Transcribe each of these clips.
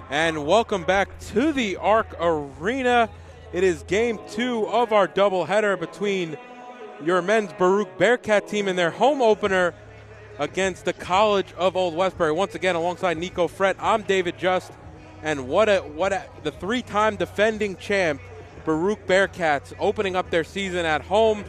And welcome back to the Arc Arena. It is game 2 of our doubleheader between your men's Baruch Bearcat team and their home opener against the College of Old Westbury. Once again, alongside Nico Frett, I'm David Just, and the 3-time defending champ Baruch Bearcats opening up their season at home.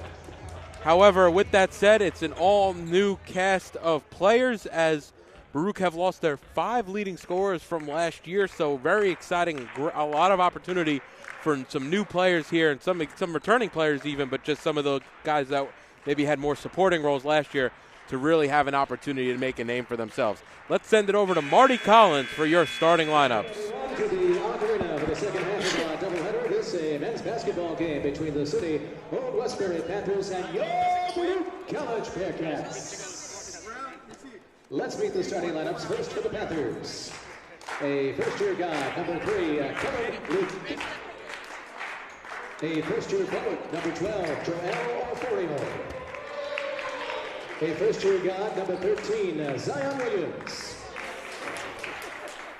However, with that said, it's an all-new cast of players as Baruch have lost their 5 leading scorers from last year, so very exciting, a lot of opportunity for some new players here and some returning players even, but just some of the guys that maybe had more supporting roles last year to really have an opportunity to make a name for themselves. Let's send it over to Marty Collins for your starting lineups. To the Arc Arena for the second half of our doubleheader. This is a men's basketball game between the SUNY Old Westbury Panthers and your Baruch College Bearcats. Let's meet the starting lineups. First for the Panthers, a first-year guard, number 3, Kevin Luke. A first-year forward, number 12, Joel Orforio. A first-year guard, number 13, Zion Williams.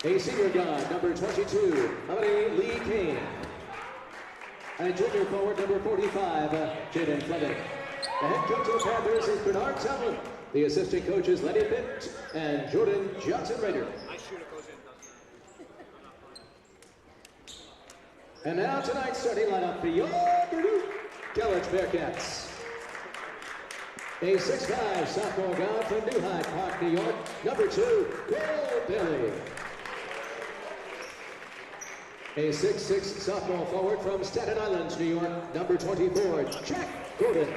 A senior guard, number 22, Amani Lee Kane. And a junior forward, number 45, Jaden Fleming. The head coach of the Panthers is Bernard Tomlin. The assistant coaches Lenny Pitt and Jordan Johnson-Rader. And now tonight's starting lineup for your Baruch College Bearcats. A 6'5" sophomore guard from New Hyde Park, New York, number 2, Cole Bailey. A 6'6" sophomore forward from Staten Island, New York, number 24, Jack Gordon.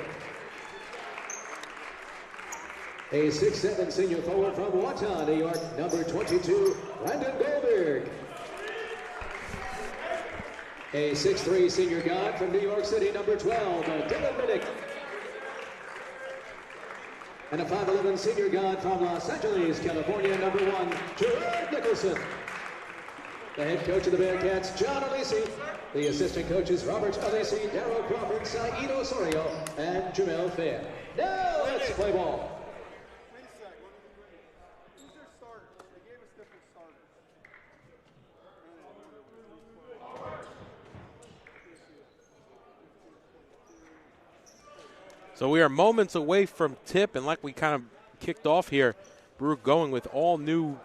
A 6'7" senior forward from Waughton, New York, number 22, Brandon Goldberg. A 6'3" senior guard from New York City, number 12, Dylan Minnick. And a 5'11" senior guard from Los Angeles, California, number 1, Gerard Nicholson. The head coach of the Bearcats, John Alesi. The assistant coaches, Robert Alesi, Darryl Crawford, Saeed Osorio, and Jamel Fair. Now let's play ball. Who's their starter? They gave us different starters. So we are moments away from tip, and like we kind of kicked off here, Baruch going with all new,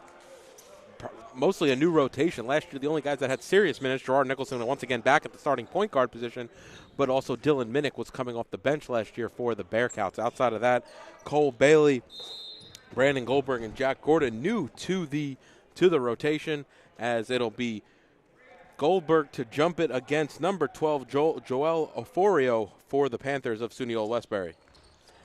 mostly a new rotation. Last year, the only guys that had serious minutes, Gerard Nicholson, once again back at the starting point guard position, but also Dylan Minnick was coming off the bench last year for the Bearcats. Outside of that, Cole Bailey, Brandon Goldberg, and Jack Gordon new to the rotation, as it'll be Goldberg to jump it against number 12, Joel Orforio for the Panthers of SUNY Old Westbury.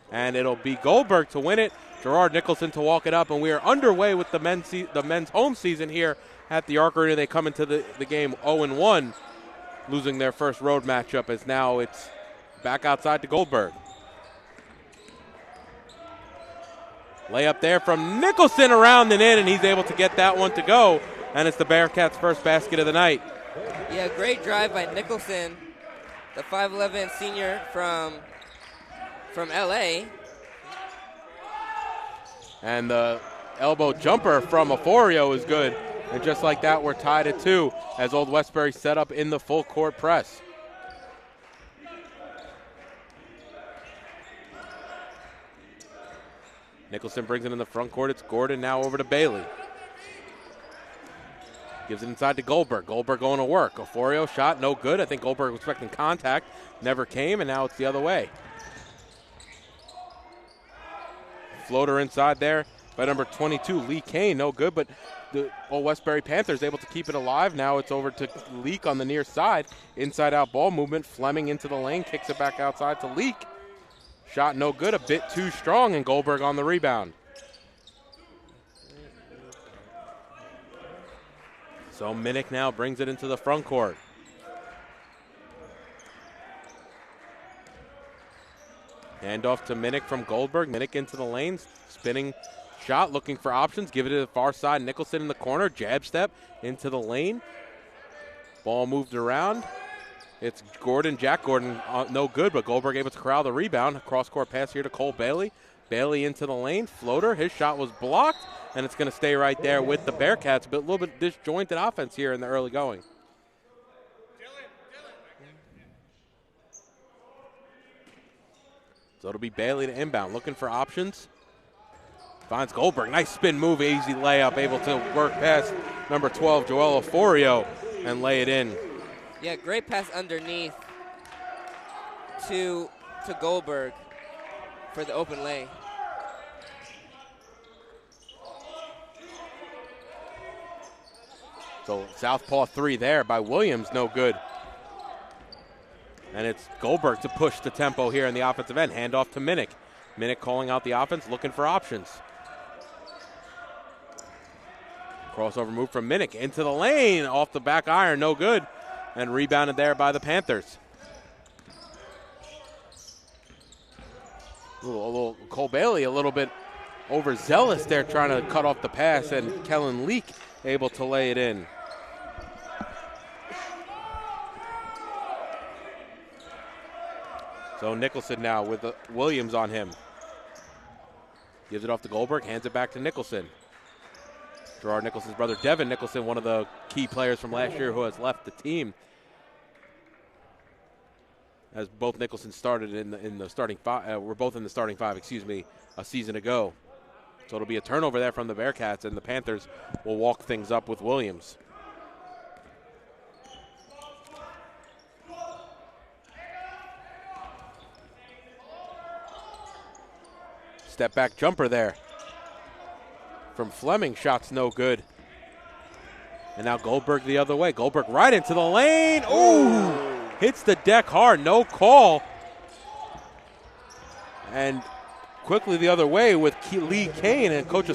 And it'll be Goldberg to win it, Gerard Nicholson to walk it up, and we are underway with the men's home season here at the Arc Arena. They come into the game 0-1, losing their first road matchup, as now it's back outside to Goldberg. Layup there from Nicholson around and in, and he's able to get that one to go, and it's the Bearcats' first basket of the night. Yeah, great drive by Nicholson, the 5'11" senior from LA. And the elbow jumper from Orforio is good. And just like that, we're tied at 2 as Old Westbury set up in the full court press. Nicholson brings it in the front court. It's Gordon now over to Bailey. Gives it inside to Goldberg. Goldberg going to work. Orforio shot, no good. I think Goldberg was expecting contact. Never came, and now it's the other way. Floater inside there by number 22, Lee Kane. No good, but the Old Westbury Panthers able to keep it alive. Now it's over to Leak on the near side. Inside-out ball movement. Fleming into the lane. Kicks it back outside to Leak. Shot no good. A bit too strong, and Goldberg on the rebound. So Minnick now brings it into the front court. Handoff to Minnick from Goldberg. Minnick into the lanes. Spinning shot, looking for options. Give it to the far side. Nicholson in the corner. Jab step into the lane. Ball moved around. It's Gordon, Jack Gordon, no good, but Goldberg able to corral the rebound. Cross-court pass here to Cole Bailey. Bailey into the lane. Floater. His shot was blocked, and it's going to stay right there with the Bearcats, but a little bit disjointed offense here in the early going. So it'll be Bailey to inbound, looking for options. Finds Goldberg, nice spin move, easy layup, able to work past number 12, Joel Aforio, and lay it in. Yeah, great pass underneath to Goldberg for the open lay. So southpaw 3 there by Williams, no good. And it's Goldberg to push the tempo here in the offensive end. Handoff to Minnick. Minnick calling out the offense, looking for options. Crossover move from Minnick into the lane, off the back iron, no good. And rebounded there by the Panthers. A little Cole Bailey a little bit overzealous there trying to cut off the pass, and Kellen Leak able to lay it in. So Nicholson now with Williams on him. Gives it off to Goldberg, hands it back to Nicholson. Gerard Nicholson's brother, Devin Nicholson, one of the key players from last year who has left the team. As both Nicholson started in the starting five, were both in the starting five, a season ago. So it'll be a turnover there from the Bearcats, and the Panthers will walk things up with Williams. Step back jumper there from Fleming, shot's no good. And now Goldberg the other way. Goldberg right into the lane. Ooh, hits the deck hard, no call. And quickly the other way with Lee Kane, and Coach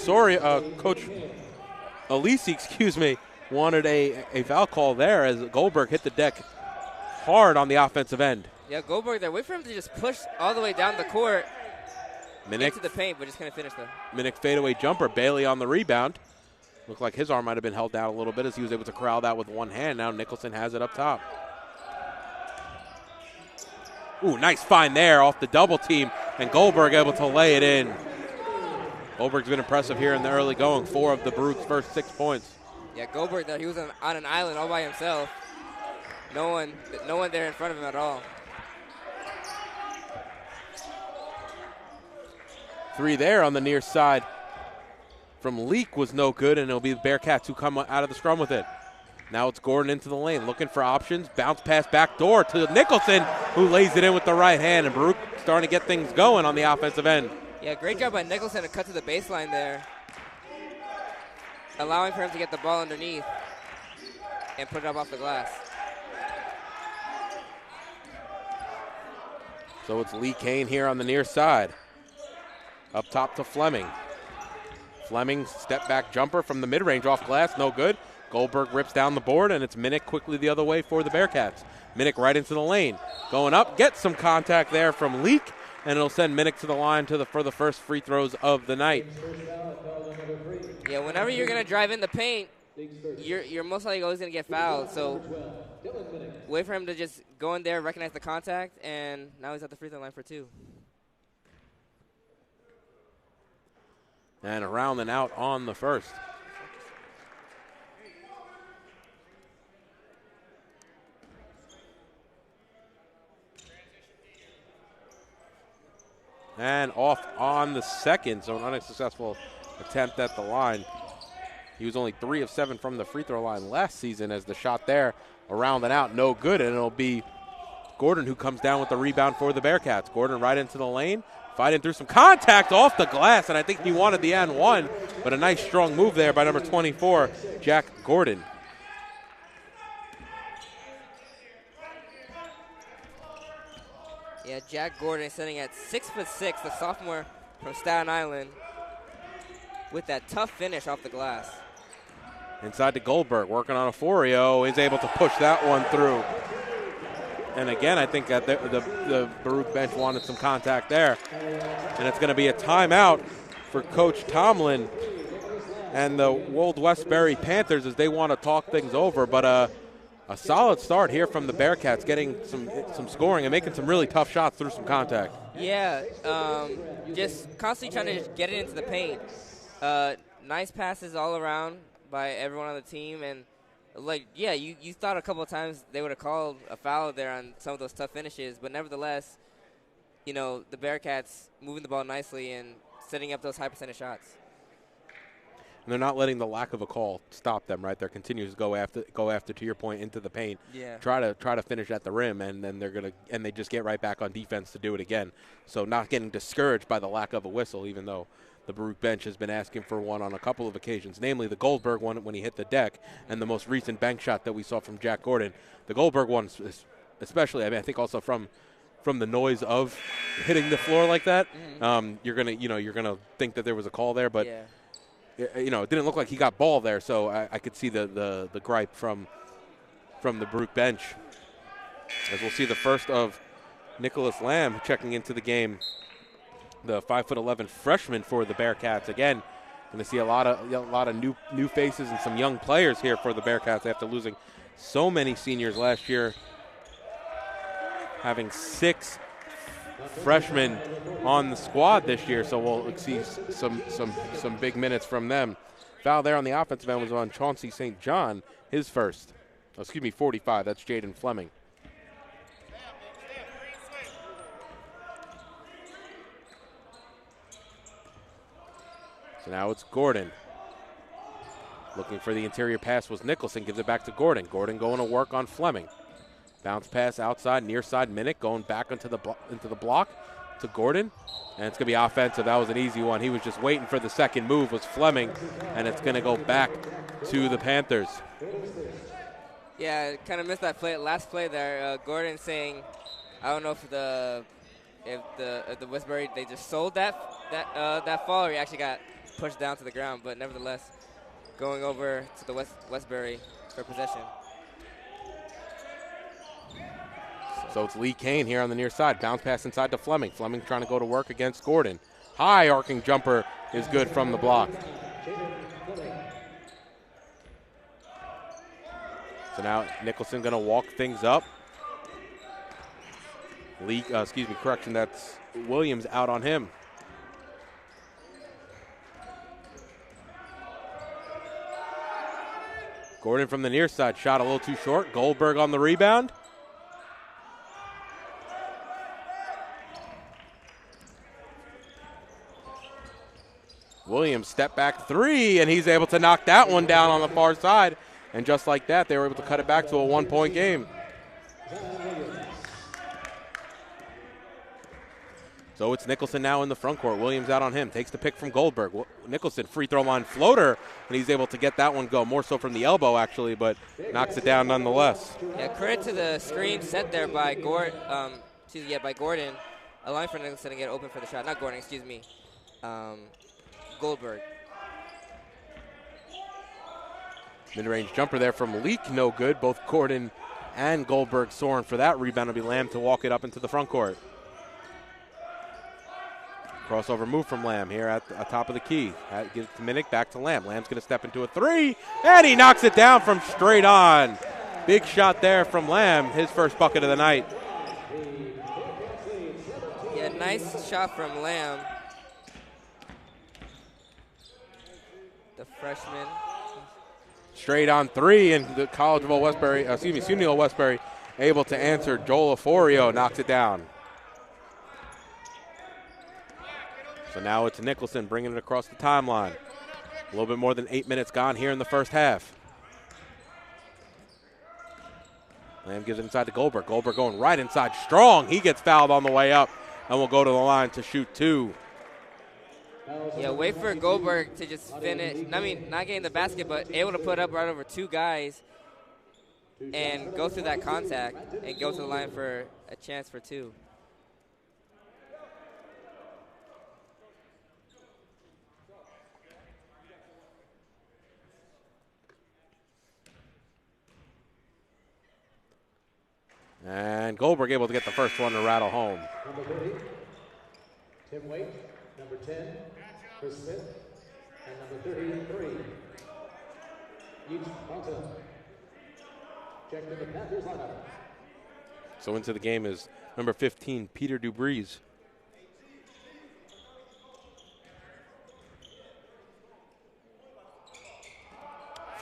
Alisi, wanted a foul call there as Goldberg hit the deck hard on the offensive end. Yeah, Goldberg there. Wait for him to just push all the way down the court. Minnick into the paint, but just couldn't finish though. Minnick fadeaway jumper. Bailey on the rebound. Looked like his arm might have been held down a little bit as he was able to corral that with one hand. Now Nicholson has it up top. Ooh, nice find there off the double team, and Goldberg able to lay it in. Goldberg's been impressive here in the early going. 4 of the Baruch's first 6 points. Yeah, Goldberg there, he was on an island all by himself. No one there in front of him at all. 3 there on the near side from Leak was no good, and it'll be the Bearcats who come out of the scrum with it. Now it's Gordon into the lane, looking for options. Bounce pass back door to Nicholson, who lays it in with the right hand, and Baruch starting to get things going on the offensive end. Yeah, great job by Nicholson to cut to the baseline there, allowing for him to get the ball underneath and put it up off the glass. So it's Lee Kane here on the near side. Up top to Fleming. Fleming step back jumper from the mid-range off glass, no good. Goldberg rips down the board, and it's Minnick quickly the other way for the Bearcats. Minnick right into the lane. Going up, gets some contact there from Leak, and it'll send Minnick to the line for the first free throws of the night. Yeah, whenever you're going to drive in the paint, you're most likely always going to get fouled. So wait for him to just go in there, recognize the contact, and now he's at the free throw line for 2. And around and out on the first. And off on the second, so an unsuccessful attempt at the line. He was only 3 of 7 from the free throw line last season, as the shot there around and out, no good, and it'll be Gordon who comes down with the rebound for the Bearcats. Gordon right into the lane. Fighting through some contact off the glass, and I think he wanted the and one, but a nice strong move there by number 24, Jack Gordon. Yeah, Jack Gordon is sitting at 6'6", the sophomore from Staten Island, with that tough finish off the glass. Inside to Goldberg, working on Aforio, is able to push that one through. And again, I think that the Baruch bench wanted some contact there. And it's going to be a timeout for Coach Tomlin and the Old Westbury Panthers as they want to talk things over. But a solid start here from the Bearcats, getting some scoring and making some really tough shots through some contact. Yeah, just constantly trying to get it into the paint. nice passes all around by everyone on the team. And, like, yeah, you thought a couple of times they would have called a foul there on some of those tough finishes. But nevertheless, you know, the Bearcats moving the ball nicely and setting up those high percentage shots. And they're not letting the lack of a call stop them, right? They're continuing to go after to your point, into the paint. Yeah. Try to finish at the rim, and then they just get right back on defense to do it again. So not getting discouraged by the lack of a whistle, even though the Baruch bench has been asking for one on a couple of occasions, namely the Goldberg one when he hit the deck, and the most recent bank shot that we saw from Jack Gordon. The Goldberg one, especially, I mean, I think also from the noise of hitting the floor like that, you're gonna think that there was a call there, but. Yeah. You know, it didn't look like he got ball there, so I could see the gripe from the Baruch bench. As we'll see the first of Nicholas Lamb checking into the game, the 5'11" freshman for the Bearcats. Again, going to see a lot of new faces and some young players here for the Bearcats after losing so many seniors last year, having 6 freshmen on the squad this year, so we'll see some big minutes from them. Foul there on the offensive end was on Chauncey St. John, his first. 45. That's Jaden Fleming. So now it's Gordon. Looking for the interior pass was Nicholson. Gives it back to Gordon. Gordon going to work on Fleming. Bounce pass outside, near side, Minnick going back into the block to Gordon. And it's going to be offensive. That was an easy one. He was just waiting for the second move, was Fleming. And it's going to go back to the Panthers. Yeah, kind of missed that last play there. Gordon saying, I don't know if the Westbury, they just sold that fall, or he actually got pushed down to the ground. But nevertheless, going over to the Westbury for possession. So it's Lee Kane here on the near side. Bounce pass inside to Fleming. Fleming trying to go to work against Gordon. High arcing jumper is good from the block. So now Nicholson going to walk things up. That's Williams out on him. Gordon from the near side, shot a little too short. Goldberg on the rebound. Williams step back 3, and he's able to knock that one down on the far side. And just like that, they were able to cut it back to a 1-point game. So it's Nicholson now in the front court. Williams out on him. Takes the pick from Goldberg. Nicholson, free throw line floater, and he's able to get that one go. More so from the elbow, actually, but knocks it down nonetheless. Yeah, credit to the screen set there by Gordon, allowing for Nicholson to get open for the shot. Not Gordon, excuse me. Goldberg. Mid-range jumper there from Leak, no good. Both Gordon and Goldberg soaring for that rebound. Will be Lamb to walk it up into the front court. Crossover move from Lamb here at the top of the key. Gives it to Minnick, back to Lamb. Lamb's going to step into a 3, and he knocks it down from straight on. Big shot there from Lamb, his first bucket of the night. Yeah, nice shot from Lamb. The freshman. Straight on 3, and the SUNY Westbury able to answer. Joel Aforio knocks it down. So now it's Nicholson bringing it across the timeline. A little bit more than 8 minutes gone here in the first half. Lamb gives it inside to Goldberg. Goldberg going right inside strong. He gets fouled on the way up and will go to the line to shoot 2. Yeah, wait for Goldberg to just finish. I mean, not getting the basket, but able to put up right over 2 guys and go through that contact and go to the line for a chance for 2. And Goldberg able to get the first one to rattle home. Number 30, Tim Waite. Number 10, Chris Smith. And number 33, Each Ponton. Check to the Panthers lineup. So into the game is number 15, Peter Dubreeze.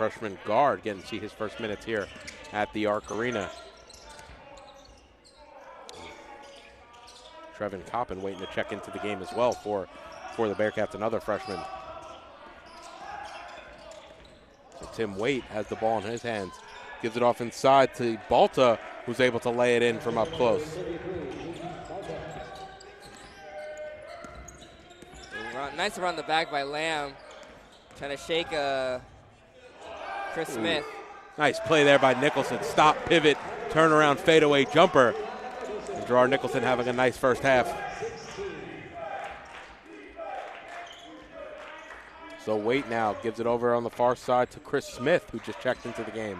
freshman guard, getting to see his first minutes here at the Arc Arena. Trevin Coppin waiting to check into the game as well for the Bearcats, another freshman. So Tim Waite has the ball in his hands. Gives it off inside to Balta, who's able to lay it in from up close. Nice around the back by Lamb. Trying to shake Chris Smith. Nice play there by Nicholson. Stop, pivot, turnaround, fadeaway jumper. And Gerard Nicholson having a nice first half. So Waite now gives it over on the far side to Chris Smith, who just checked into the game.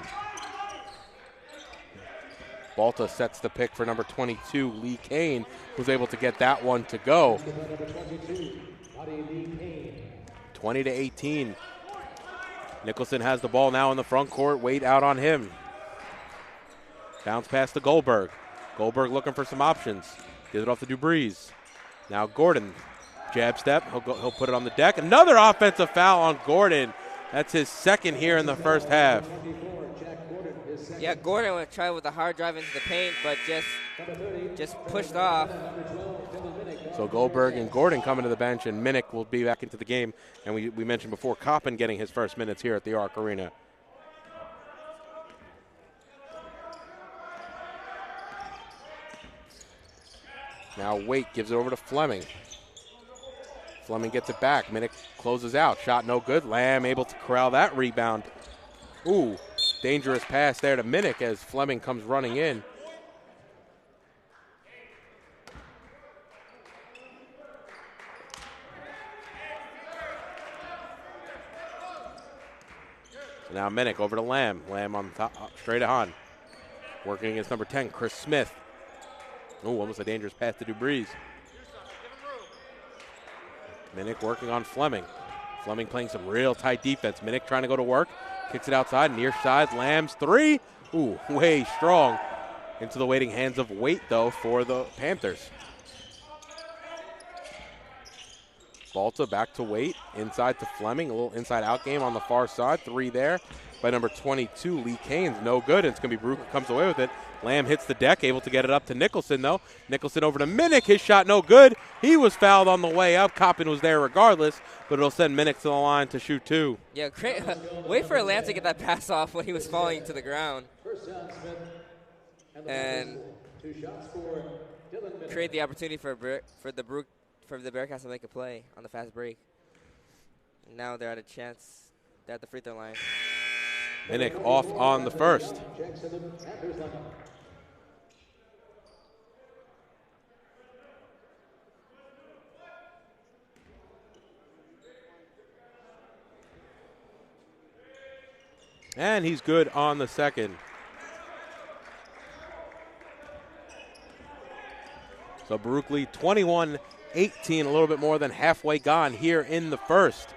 Balta sets the pick for number 22, Lee Kane, who's able to get that one to go. 20-18. Nicholson has the ball now in the front court. Waite out on him. Bounce pass to Goldberg. Goldberg looking for some options. Gives it off to Dubriz. Now Gordon. Jab step. He'll put it on the deck. Another offensive foul on Gordon. That's his second here in the first half. Yeah, Gordon would try with a hard drive into the paint, but just pushed off. So Goldberg and Gordon coming to the bench, and Minnick will be back into the game. And we mentioned before, Coppin getting his first minutes here at the Arc Arena. Now Waite gives it over to Fleming. Fleming gets it back. Minnick closes out. Shot no good. Lamb able to corral that rebound. Ooh, dangerous pass there to Minnick as Fleming comes running in. So now Minnick over to Lamb. Lamb on top, straight on. Working against number 10, Chris Smith. Ooh, almost a dangerous pass to Dubriz. Minnick working on Fleming. Fleming playing some real tight defense. Minnick trying to go to work. Kicks it outside, near side. Lamb's three. Ooh, way strong. Into the waiting hands of Waite, though, for the Panthers. Balta back to Waite. Inside to Fleming. A little inside-out game on the far side. Three there by number 22, Lee Kane's no good. It's going to be Baruch who comes away with it. Lamb hits the deck, able to get it up to Nicholson, though. Nicholson over to Minnick. His shot no good. He was fouled on the way up. Coppin was there regardless, but it'll send Minnick to the line to shoot two. Yeah, great. Wait for Lamb to get that pass off when he was falling to the ground. And create the opportunity for the Bearcats to make a play on the fast break. Now they're at a chance. They're at the free throw line. Minnick off on the first. And he's good on the second. So Baruch lead 21-18, a little bit more than halfway gone here in the first.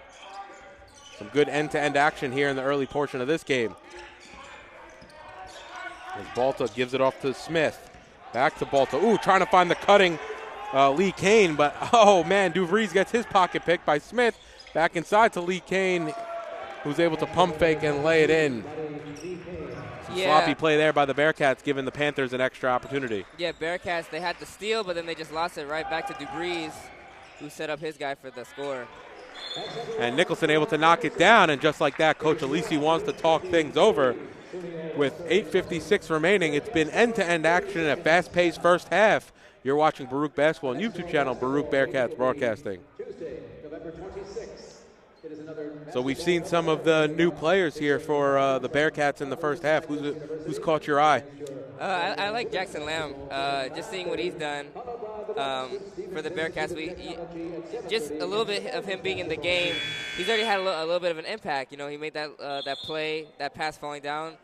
Some good end-to-end action here in the early portion of this game. As Balta gives it off to Smith. Back to Balta. Ooh, trying to find the cutting Lee Kane, but oh man, DeVries gets his pocket picked by Smith. Back inside to Lee Kane, who's able to pump fake and lay it in. Sloppy play there by the Bearcats, giving the Panthers an extra opportunity. Yeah, Bearcats, they had the steal, but then they just lost it right back to DeVries, who set up his guy for the score. And Nicholson able to knock it down, and just like that, Coach Alisi wants to talk things over. With 8:56 remaining, it's been end-to-end action in a fast-paced first half. You're watching Baruch Basketball on YouTube channel, Baruch Bearcats Broadcasting. So we've seen some of the new players here for the Bearcats in the first half. Who's caught your eye? I like Jackson Lamb. Just seeing what he's done for the Bearcats. Just a little bit of him being in the game. He's already had a little bit of an impact. You know, he made that play, that pass falling down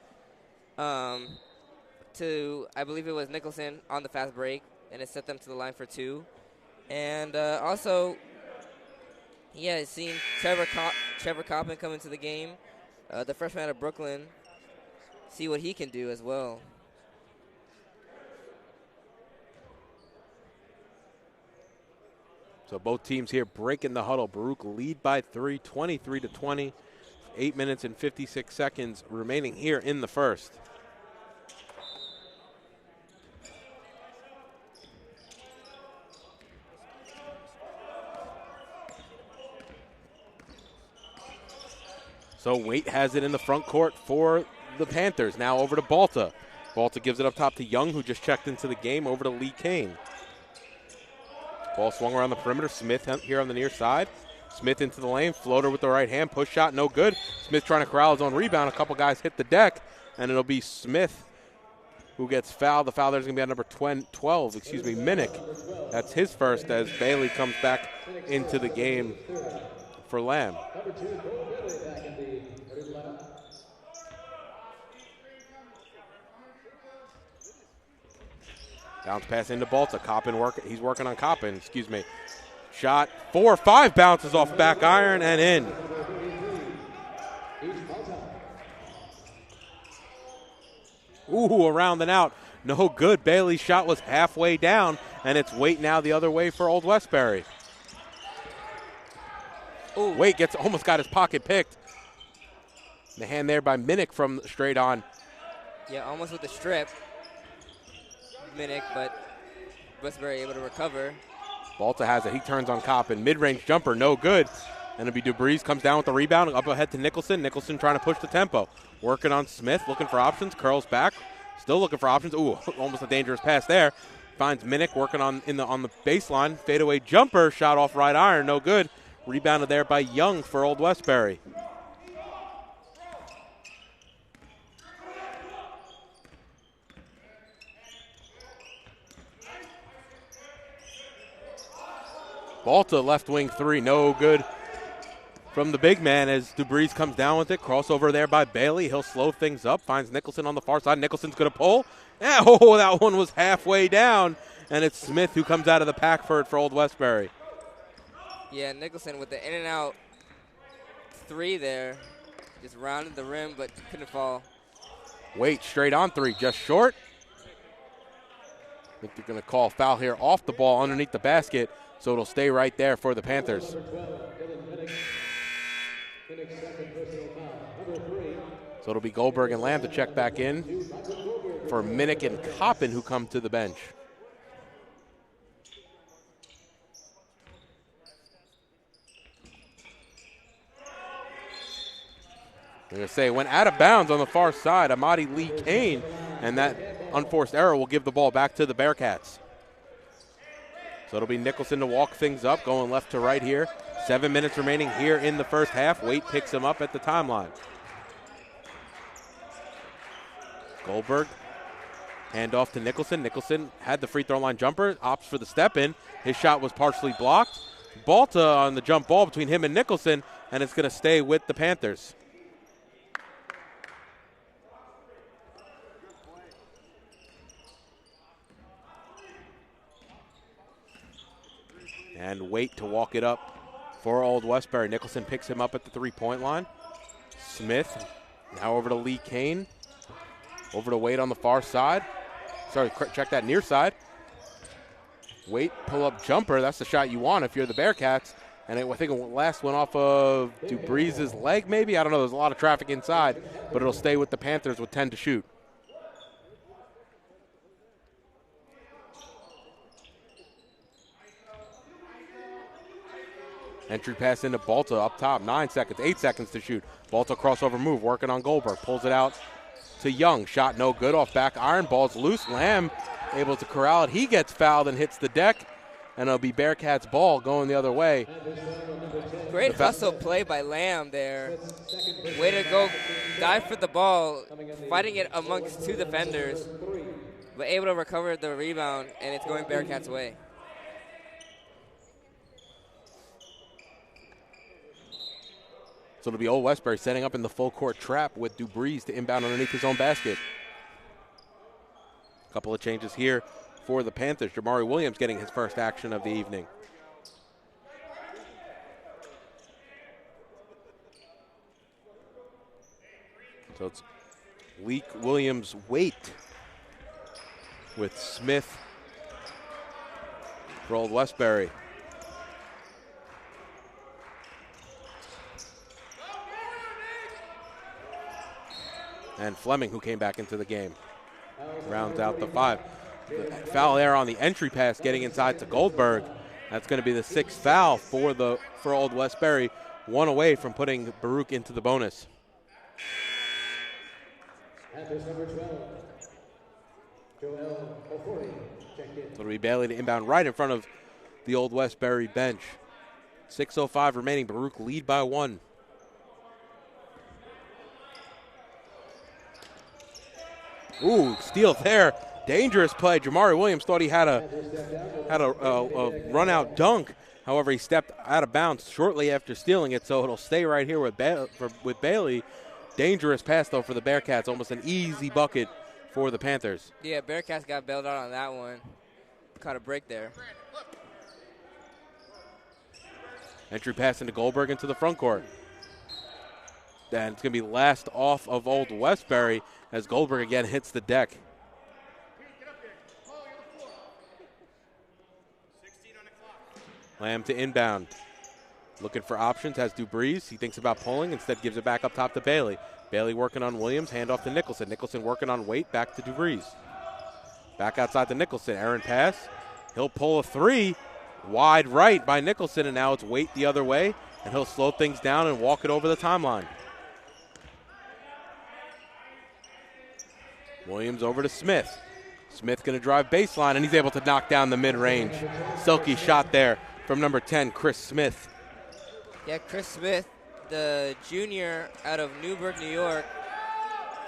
to, I believe it was Nicholson on the fast break, and it set them to the line for two. And also, yeah, seeing Trevor Coppin come into the game, the freshman out of Brooklyn, see what he can do as well. So both teams here breaking the huddle. Baruch lead by 3, 23-20. 8 minutes and 56 seconds remaining here in the first. So Waite has it in the front court for the Panthers. Now over to Balta. Balta gives it up top to Young, who just checked into the game, over to Lee Kane. Ball swung around the perimeter. Smith here on the near side. Smith into the lane, floater with the right hand, push shot, no good. Smith trying to corral his own rebound. A couple guys hit the deck, and it'll be Smith who gets fouled. The foul there's going to be on number 12, Minnick. That's his first as Bailey comes back into the game for Lamb. Bounce pass into Balta. He's working on Coppin, Shot 4-5 bounces off back iron and in. Ooh, around and out. No good. Bailey's shot was halfway down, and it's Waite now the other way for Old Westbury. Ooh. Waite almost got his pocket picked. The hand there by Minnick from straight on. Yeah, almost with the strip. Minnick, but Westbury able to recover. Balta has it. He turns on Coppin. Mid-range jumper, no good. And it'll be Dubreeze comes down with the rebound. Up ahead to Nicholson. Nicholson trying to push the tempo. Working on Smith, looking for options. Curls back. Still looking for options. Ooh, almost a dangerous pass there. Finds Minnick working on the baseline. Fadeaway jumper, shot off right iron, no good. Rebounded there by Young for Old Westbury. Balta left wing three, no good from the big man as Dubreeze comes down with it. Crossover there by Bailey. He'll slow things up. Finds Nicholson on the far side. Nicholson's going to pull. Oh, that one was halfway down. And it's Smith who comes out of the pack for it for Old Westbury. Yeah, Nicholson with the in and out three there. Just rounded the rim but couldn't fall. Waite straight on three, just short. I think they're going to call foul here off the ball underneath the basket. So it'll stay right there for the Panthers. So it'll be Goldberg and Lamb to check back in for Minnick and Coppin, who come to the bench. They're going to say went out of bounds on the far side, Amadi Lee Kane, and that unforced error will give the ball back to the Bearcats. So it'll be Nicholson to walk things up, going left to right here. 7 minutes remaining here in the first half. Waite picks him up at the timeline. Goldberg, hand off to Nicholson. Nicholson had the free throw line jumper, opts for the step in. His shot was partially blocked. Balta on the jump ball between him and Nicholson, and it's going to stay with the Panthers. And Waite to walk it up for Old Westbury. Nicholson picks him up at the three-point line. Smith now over to Lee Kane. Over to Waite on the far side. Sorry, check that near side. Waite pull-up jumper. That's the shot you want if you're the Bearcats. And I think the last one off of Dubreeze's leg maybe. I don't know. There's a lot of traffic inside, but it'll stay with the Panthers with 10 to shoot. Entry pass into Balta up top, 9 seconds, 8 seconds to shoot. Balta crossover move, working on Goldberg. Pulls it out to Young. Shot no good off back iron. Ball's loose. Lamb able to corral it. He gets fouled and hits the deck. And it'll be Bearcats ball going the other way. Great hustle play by Lamb there. Way to go. Dive for the ball, fighting it amongst two defenders, but able to recover the rebound, and it's going Bearcats' way. So it'll be Old Westbury setting up in the full court trap with Dubreeze to inbound underneath his own basket. A couple of changes here for the Panthers. Jamari Williams getting his first action of the evening. So it's Leak, Williams, Waite with Smith for Old Westbury. And Fleming, who came back into the game, rounds out the 5. The foul there on the entry pass getting inside to Goldberg. That's going to be the 6th foul for Old Westbury. 1 away from putting Baruch into the bonus. Panthers number 12, Joel Ofori, checked in. It'll be Bailey to inbound right in front of the Old Westbury bench. 6:05 remaining. Baruch lead by 1. Ooh, steal there. Dangerous play. Jamari Williams thought he had a run-out dunk. However, he stepped out of bounds shortly after stealing it, so it'll stay right here with Bailey. Dangerous pass, though, for the Bearcats. Almost an easy bucket for the Panthers. Yeah, Bearcats got bailed out on that one. Caught a break there. Entry pass into Goldberg into the front court. And it's going to be last off of Old Westbury as Goldberg again hits the deck. Lamb to inbound. Looking for options, has Dubriz. He thinks about pulling, instead gives it back up top to Bailey. Bailey working on Williams, handoff to Nicholson. Nicholson working on Waite, back to Dubriz. Back outside to Nicholson, errant pass. He'll pull a 3, wide right by Nicholson, and now it's Waite the other way, and he'll slow things down and walk it over the timeline. Williams over to Smith. Smith going to drive baseline, and he's able to knock down the mid-range. Silky shot there from number 10, Chris Smith. Yeah, Chris Smith, the junior out of Newburgh, New York,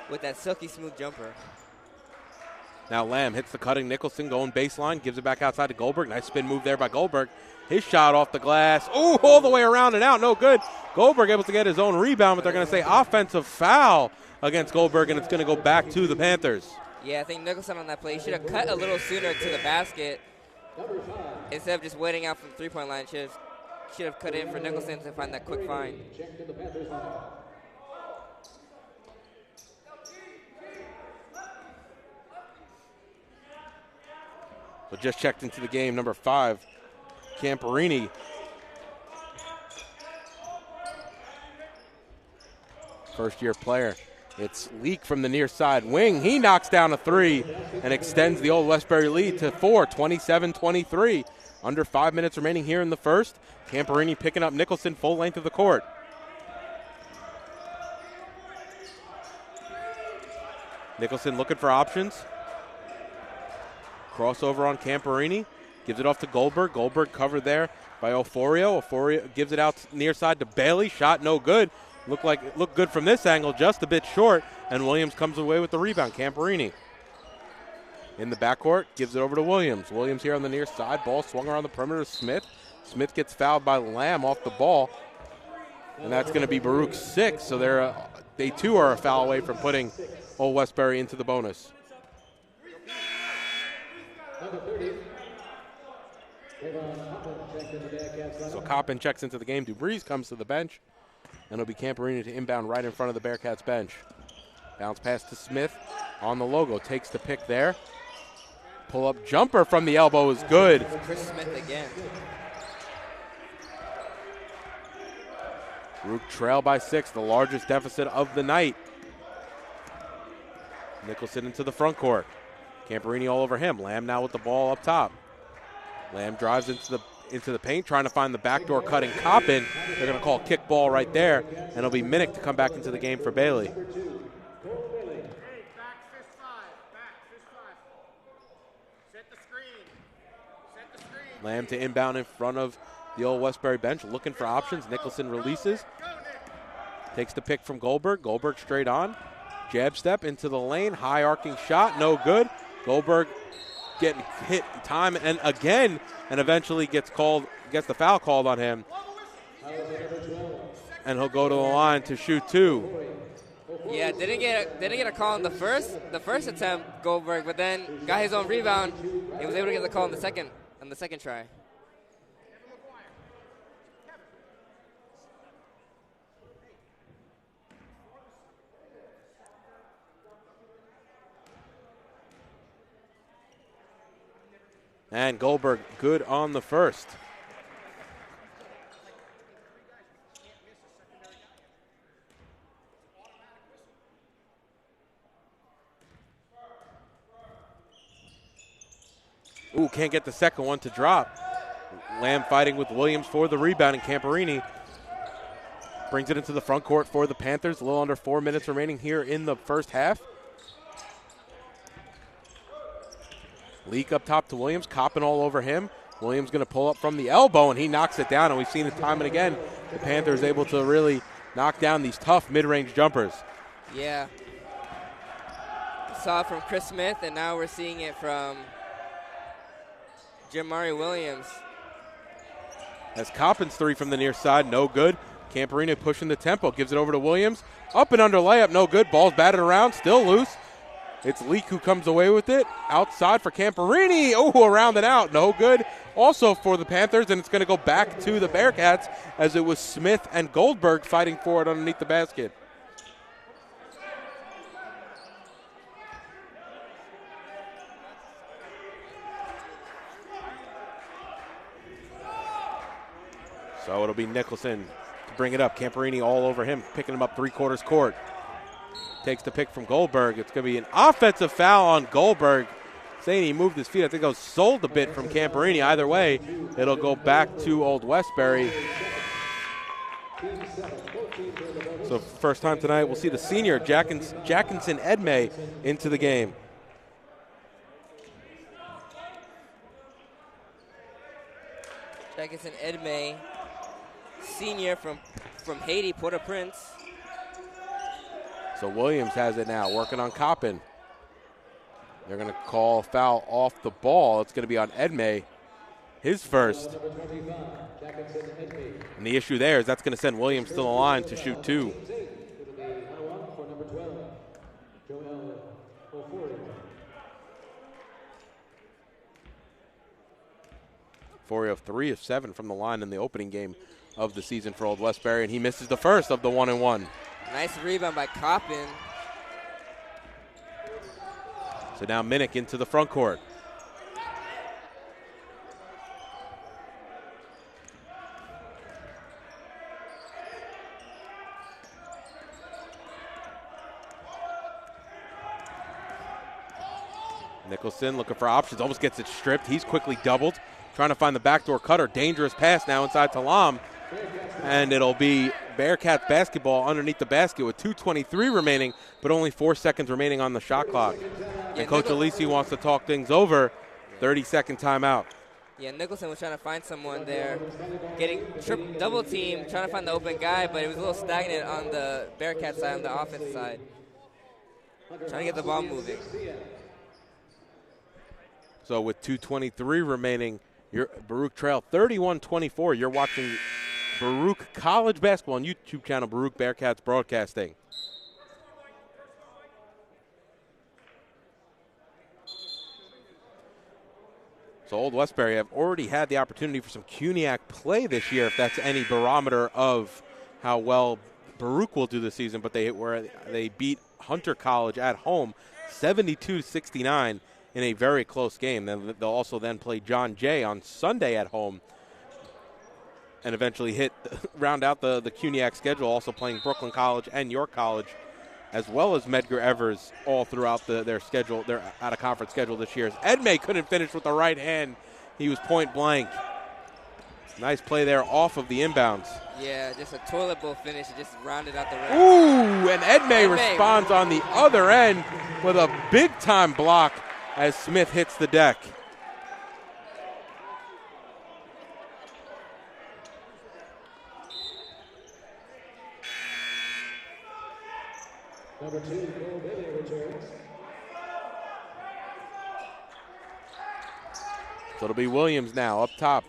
with that silky smooth jumper. Now Lamb hits the cutting Nicholson, going baseline, gives it back outside to Goldberg. Nice spin move there by Goldberg. His shot off the glass. Ooh, all the way around and out, no good. Goldberg able to get his own rebound, but they're going to say offensive foul against Goldberg, and it's going to go back to the Panthers. Yeah, I think Nicholson on that play should have cut a little sooner to the basket instead of just waiting out from the three-point line. Should have cut in for Nicholson to find that quick find. So just checked into the game, number 5, Camperini. First-year player. It's Leak from the near side wing. He knocks down a 3 and extends the Old Westbury lead to 4, 27-23. Under 5 minutes remaining here in the first. Camperini picking up Nicholson full length of the court. Nicholson looking for options. Crossover on Camperini. Gives it off to Goldberg. Goldberg covered there by Oforio. Oforio gives it out near side to Bailey. Shot no good. Looked good from this angle, just a bit short, and Williams comes away with the rebound. Camperini in the backcourt, gives it over to Williams. Williams here on the near side, ball swung around the perimeter to Smith. Smith gets fouled by Lamb off the ball, and that's going to be Baruch's 6, so they too are a foul away from putting Old Westbury into the bonus. So Coppin checks into the game. Dubriz comes to the bench. And it'll be Camperini to inbound right in front of the Bearcats bench. Bounce pass to Smith on the logo. Takes the pick there. Pull-up jumper from the elbow is good. Chris Smith again. Baruch trail by 6, the largest deficit of the night. Nicholson into the front court. Camperini all over him. Lamb now with the ball up top. Lamb drives into the paint, trying to find the backdoor cutting Coppin. They're going to call kick ball right there, and it'll be Minnick to come back into the game for Bailey. Lamb to inbound in front of the Old Westbury bench, looking for options. Nicholson releases. Takes the pick from Goldberg. Goldberg straight on. Jab step into the lane. High arcing shot, no good. Goldberg getting hit time and again, and eventually gets the foul called on him. And he'll go to the line to shoot 2. Yeah, didn't get a call on the first attempt, Goldberg, but then got his own rebound. He was able to get the call on the second try. And Goldberg good on the first. Ooh, can't get the second one to drop. Lamb fighting with Williams for the rebound, and Camporini brings it into the front court for the Panthers. A little under 4 minutes remaining here in the first half. Leak up top to Williams, Coppin all over him. Williams going to pull up from the elbow, and he knocks it down, and we've seen it time and again. The Panthers able to really knock down these tough mid-range jumpers. Yeah. Saw it from Chris Smith, and now we're seeing it from Jamari Williams. As Coppin's three from the near side, no good. Camporini pushing the tempo, gives it over to Williams. Up and under layup, no good. Ball's batted around, still loose. It's Leak who comes away with it. Outside for Camporini. Oh, around and out, no good. Also for the Panthers, and it's going to go back to the Bearcats as it was Smith and Goldberg fighting for it underneath the basket. So it'll be Nicholson to bring it up. Camporini all over him, picking him up three-quarters court. Takes the pick from Goldberg. It's going to be an offensive foul on Goldberg. Saying he moved his feet. I think it was sold a bit from Camporini. Either way, it'll go back to Old Westbury. So first time tonight, we'll see the senior, Jackinson Edmay, into the game. Jackinson Edmay, senior from Haiti, Port-au-Prince. So Williams has it now, working on Coppin. They're going to call foul off the ball. It's going to be on Edmay, his first. And the issue there is that's going to send Williams to the line to shoot two. Forio 3 of 7 from the line in the opening game of the season for Old Westbury, and he misses the first of the 1-and-1. Nice rebound by Coppin. So now Minnick into the front court. Nicholson looking for options, almost gets it stripped. He's quickly doubled, trying to find the backdoor cutter. Dangerous pass now inside Talam. And it'll be Bearcats basketball underneath the basket with 2:23 remaining, but only 4 seconds remaining on the shot clock. And Coach Alisi wants to talk things over. 30-second timeout. Yeah, Nicholson was trying to find someone there, getting double team, trying to find the open guy, but it was a little stagnant on the Bearcat side, on the offense side. Trying to get the ball moving. So with 2:23 remaining, Baruch trail 31-24. You're watching Baruch College Basketball on YouTube channel, Baruch Bearcats Broadcasting. So Old Westbury have already had the opportunity for some CUNYAC play this year, if that's any barometer of how well Baruch will do this season. But they beat Hunter College at home 72-69 in a very close game. Then they'll also then play John Jay on Sunday at home, and eventually round out the CUNYAC schedule, also playing Brooklyn College and York College, as well as Medgar Evers, all throughout their schedule, their out-of-conference schedule this year. Edmay couldn't finish with the right hand. He was point blank. Nice play there off of the inbounds. Yeah, just a toilet bowl finish. It just rounded out the rim. Ooh, and Edmay responds on the other end with a big-time block as Smith hits the deck. Number 2, Cole Bailey returns. So it'll be Williams now up top.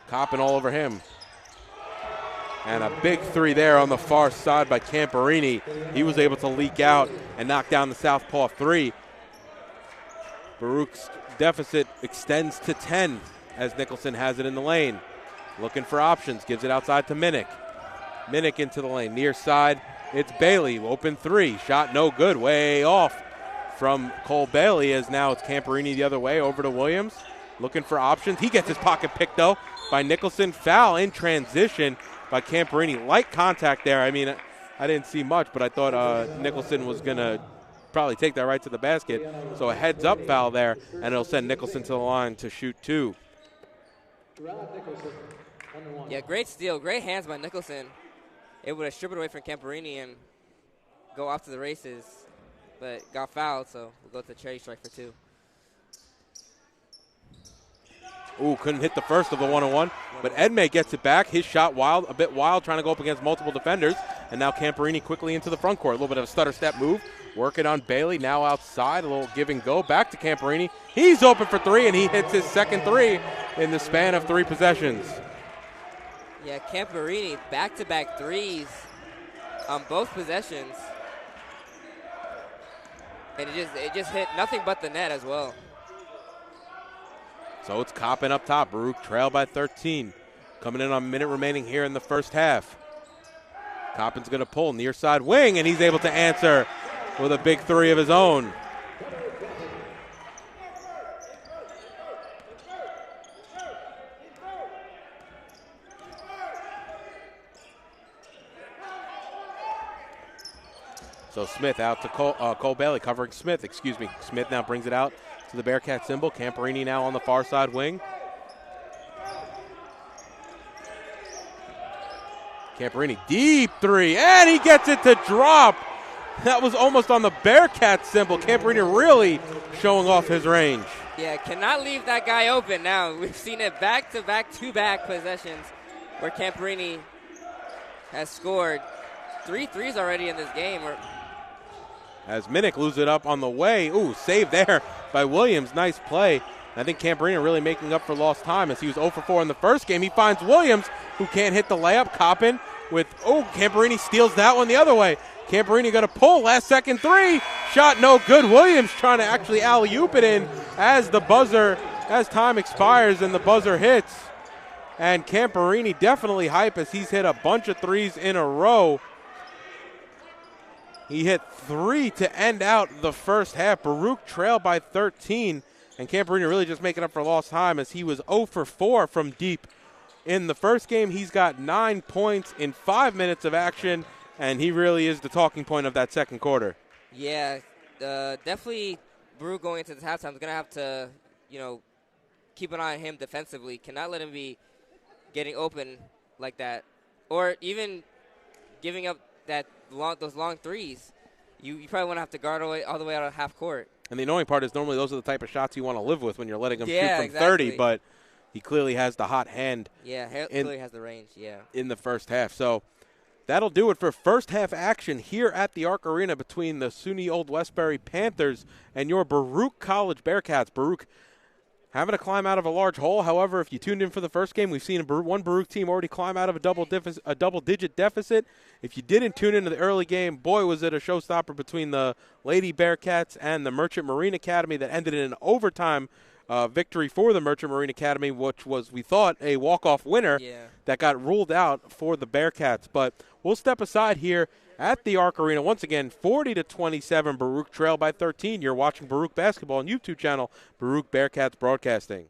Coppin all over him. And a big three there on the far side by Camporini. He was able to leak out and knock down the southpaw three. Baruch's deficit extends to 10 as Nicholson has it in the lane. Looking for options, gives it outside to Minnick. Minnick into the lane, near side. It's Bailey, open three. Shot no good, way off from Cole Bailey, as now it's Camporini the other way, over to Williams. Looking for options. He gets his pocket picked, though, by Nicholson. Foul in transition by Camporini. Light contact there. I mean, I didn't see much, but I thought Nicholson was going to probably take that right to the basket. So a heads-up foul there, and it'll send Nicholson to the line to shoot 2. Yeah, great steal. Great hands by Nicholson. Able to strip it away from Camporini and go off to the races, but got fouled, so we'll go to the cherry strike for 2. Ooh, couldn't hit the first of the 1-on-1, but Edmey gets it back. His shot a bit wild, trying to go up against multiple defenders, and now Camporini quickly into the front court. A little bit of a stutter step move, working on Bailey, now outside, a little give and go, back to Camporini. He's open for 3, and he hits his second 3 in the span of 3 possessions. Yeah, Camporini, back-to-back 3s on both possessions. And it just hit nothing but the net as well. So it's Coppin up top. Baruch trail by 13. Coming in on a minute remaining here in the first half. Coppin's going to pull near side wing, and he's able to answer with a big 3 of his own. So Smith out to Cole Bailey, covering Smith, excuse me. Smith now brings it out to the Bearcat symbol. Camporini now on the far side wing. Camporini, deep 3, and he gets it to drop. That was almost on the Bearcat symbol. Camporini really showing off his range. Yeah, cannot leave that guy open now. We've seen it back-to-back, 2-back possessions where Camporini has scored 3 threes already in this game. As Minnick loses it up on the way. Ooh, save there by Williams. Nice play. I think Camporini really making up for lost time as he was 0 for 4 in the first game. He finds Williams, who can't hit the layup. Coppin with, Camporini steals that one the other way. Camporini going to pull, last second 3. Shot no good. Williams trying to actually alley-oop it in as time expires and the buzzer hits. And Camporini definitely hype as he's hit a bunch of 3s in a row. He hit 3 to end out the first half. Baruch trailed by 13, and Camporini really just making up for lost time as he was 0 for 4 from deep. In the first game, he's got 9 points in 5 minutes of action, and he really is the talking point of that second quarter. Yeah, definitely Baruch going into the halftime is going to have to, keep an eye on him defensively. Cannot let him be getting open like that, or even giving up those long 3s. You probably want to have to guard all the way out of half court. And the annoying part is normally those are the type of shots you want to live with when you're letting him shoot from 30, but he clearly has the hot hand. Yeah, clearly has the range, in the first half. So that'll do it for first half action here at the Arc Arena between the SUNY Old Westbury Panthers and your Baruch College Bearcats. Baruch having to climb out of a large hole. However, if you tuned in for the first game, we've seen one Baruch team already climb out of a double-digit deficit. If you didn't tune into the early game, boy, was it a showstopper between the Lady Bearcats and the Merchant Marine Academy that ended in an overtime victory for the Merchant Marine Academy, which was, we thought, a walk-off winner that got ruled out for the Bearcats. But we'll step aside here at the Arc Arena. Once again, 40-27, Baruch trail by 13. You're watching Baruch Basketball on YouTube channel, Baruch Bearcats Broadcasting.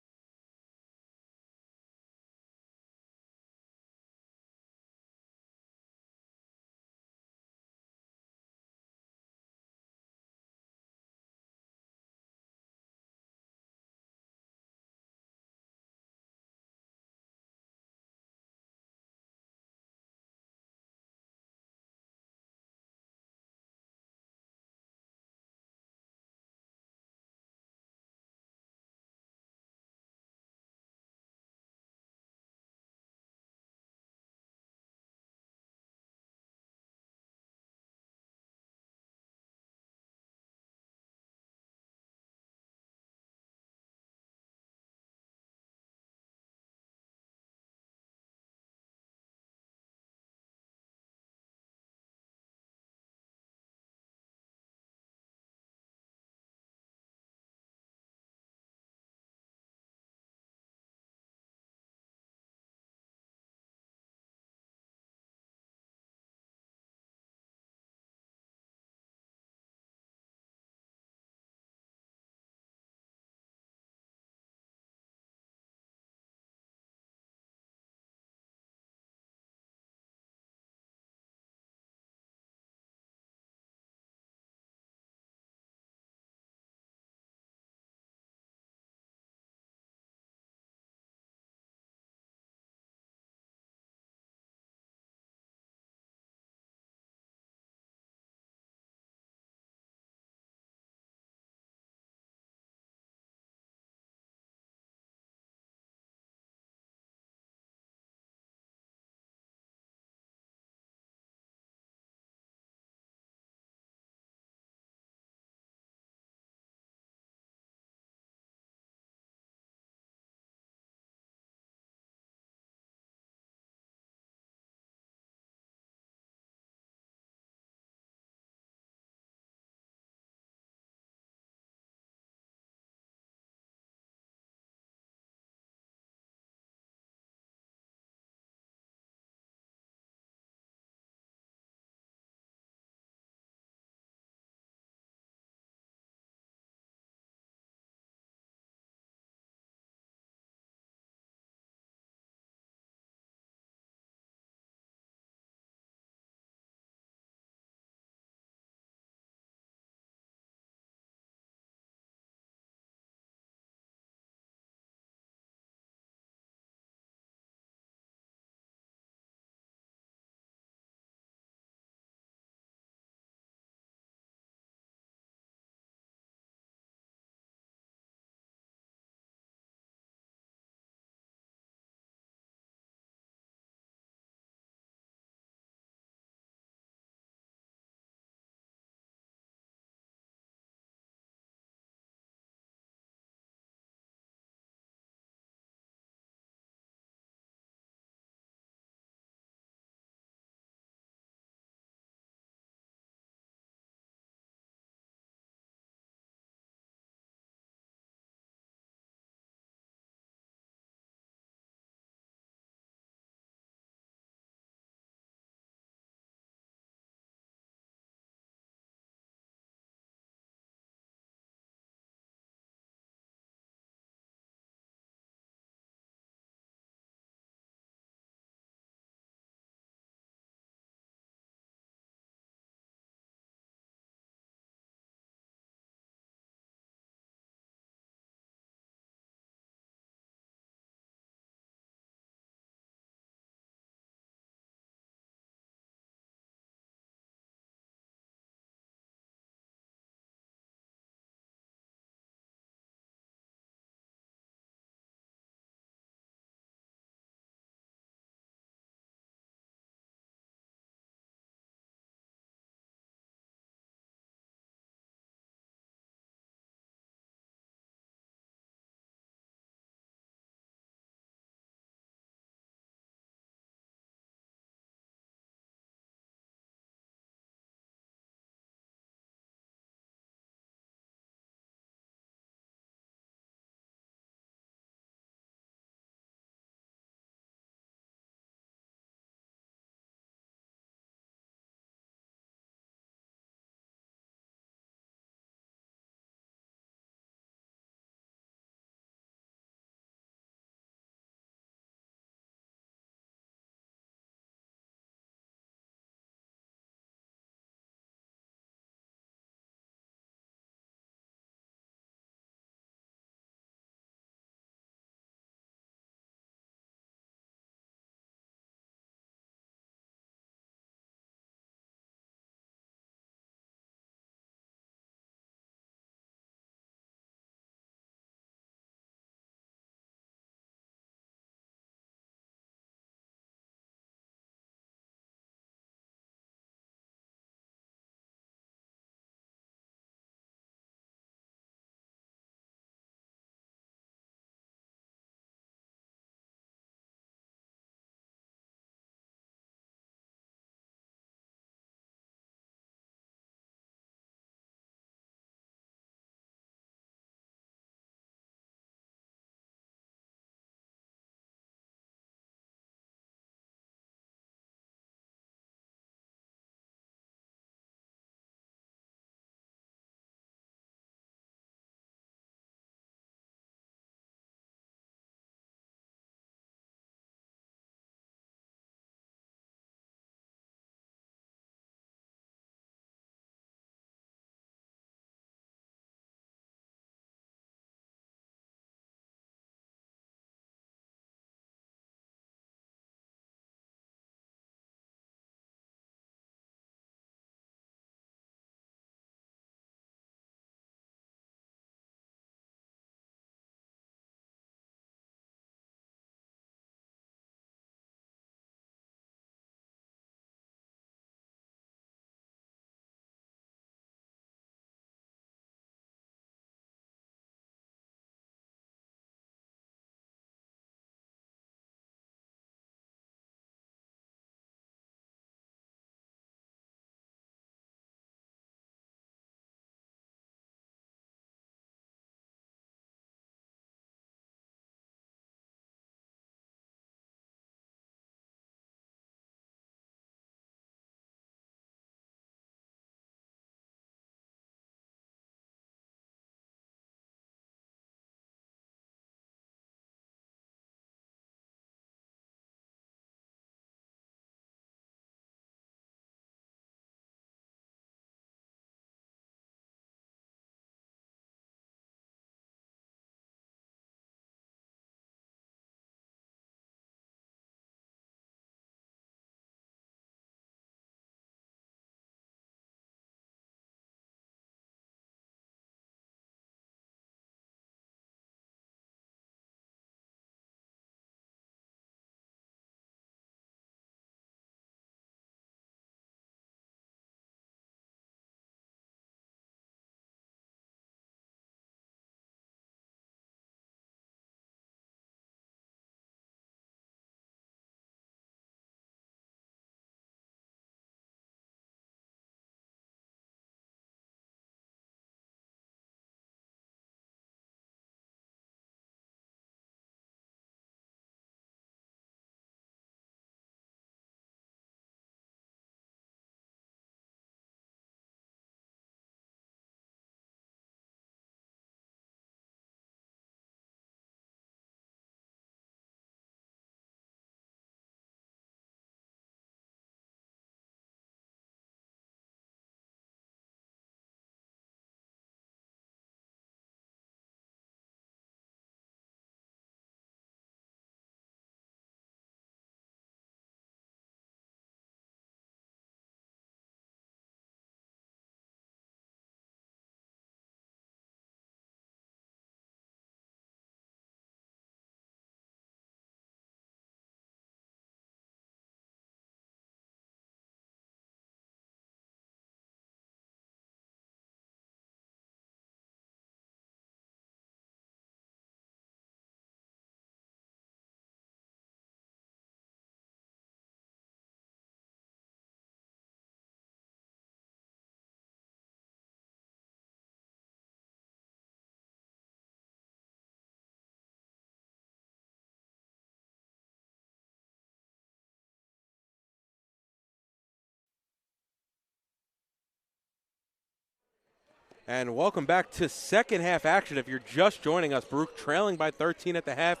And welcome back to second half action. If you're just joining us, Baruch trailing by 13 at the half,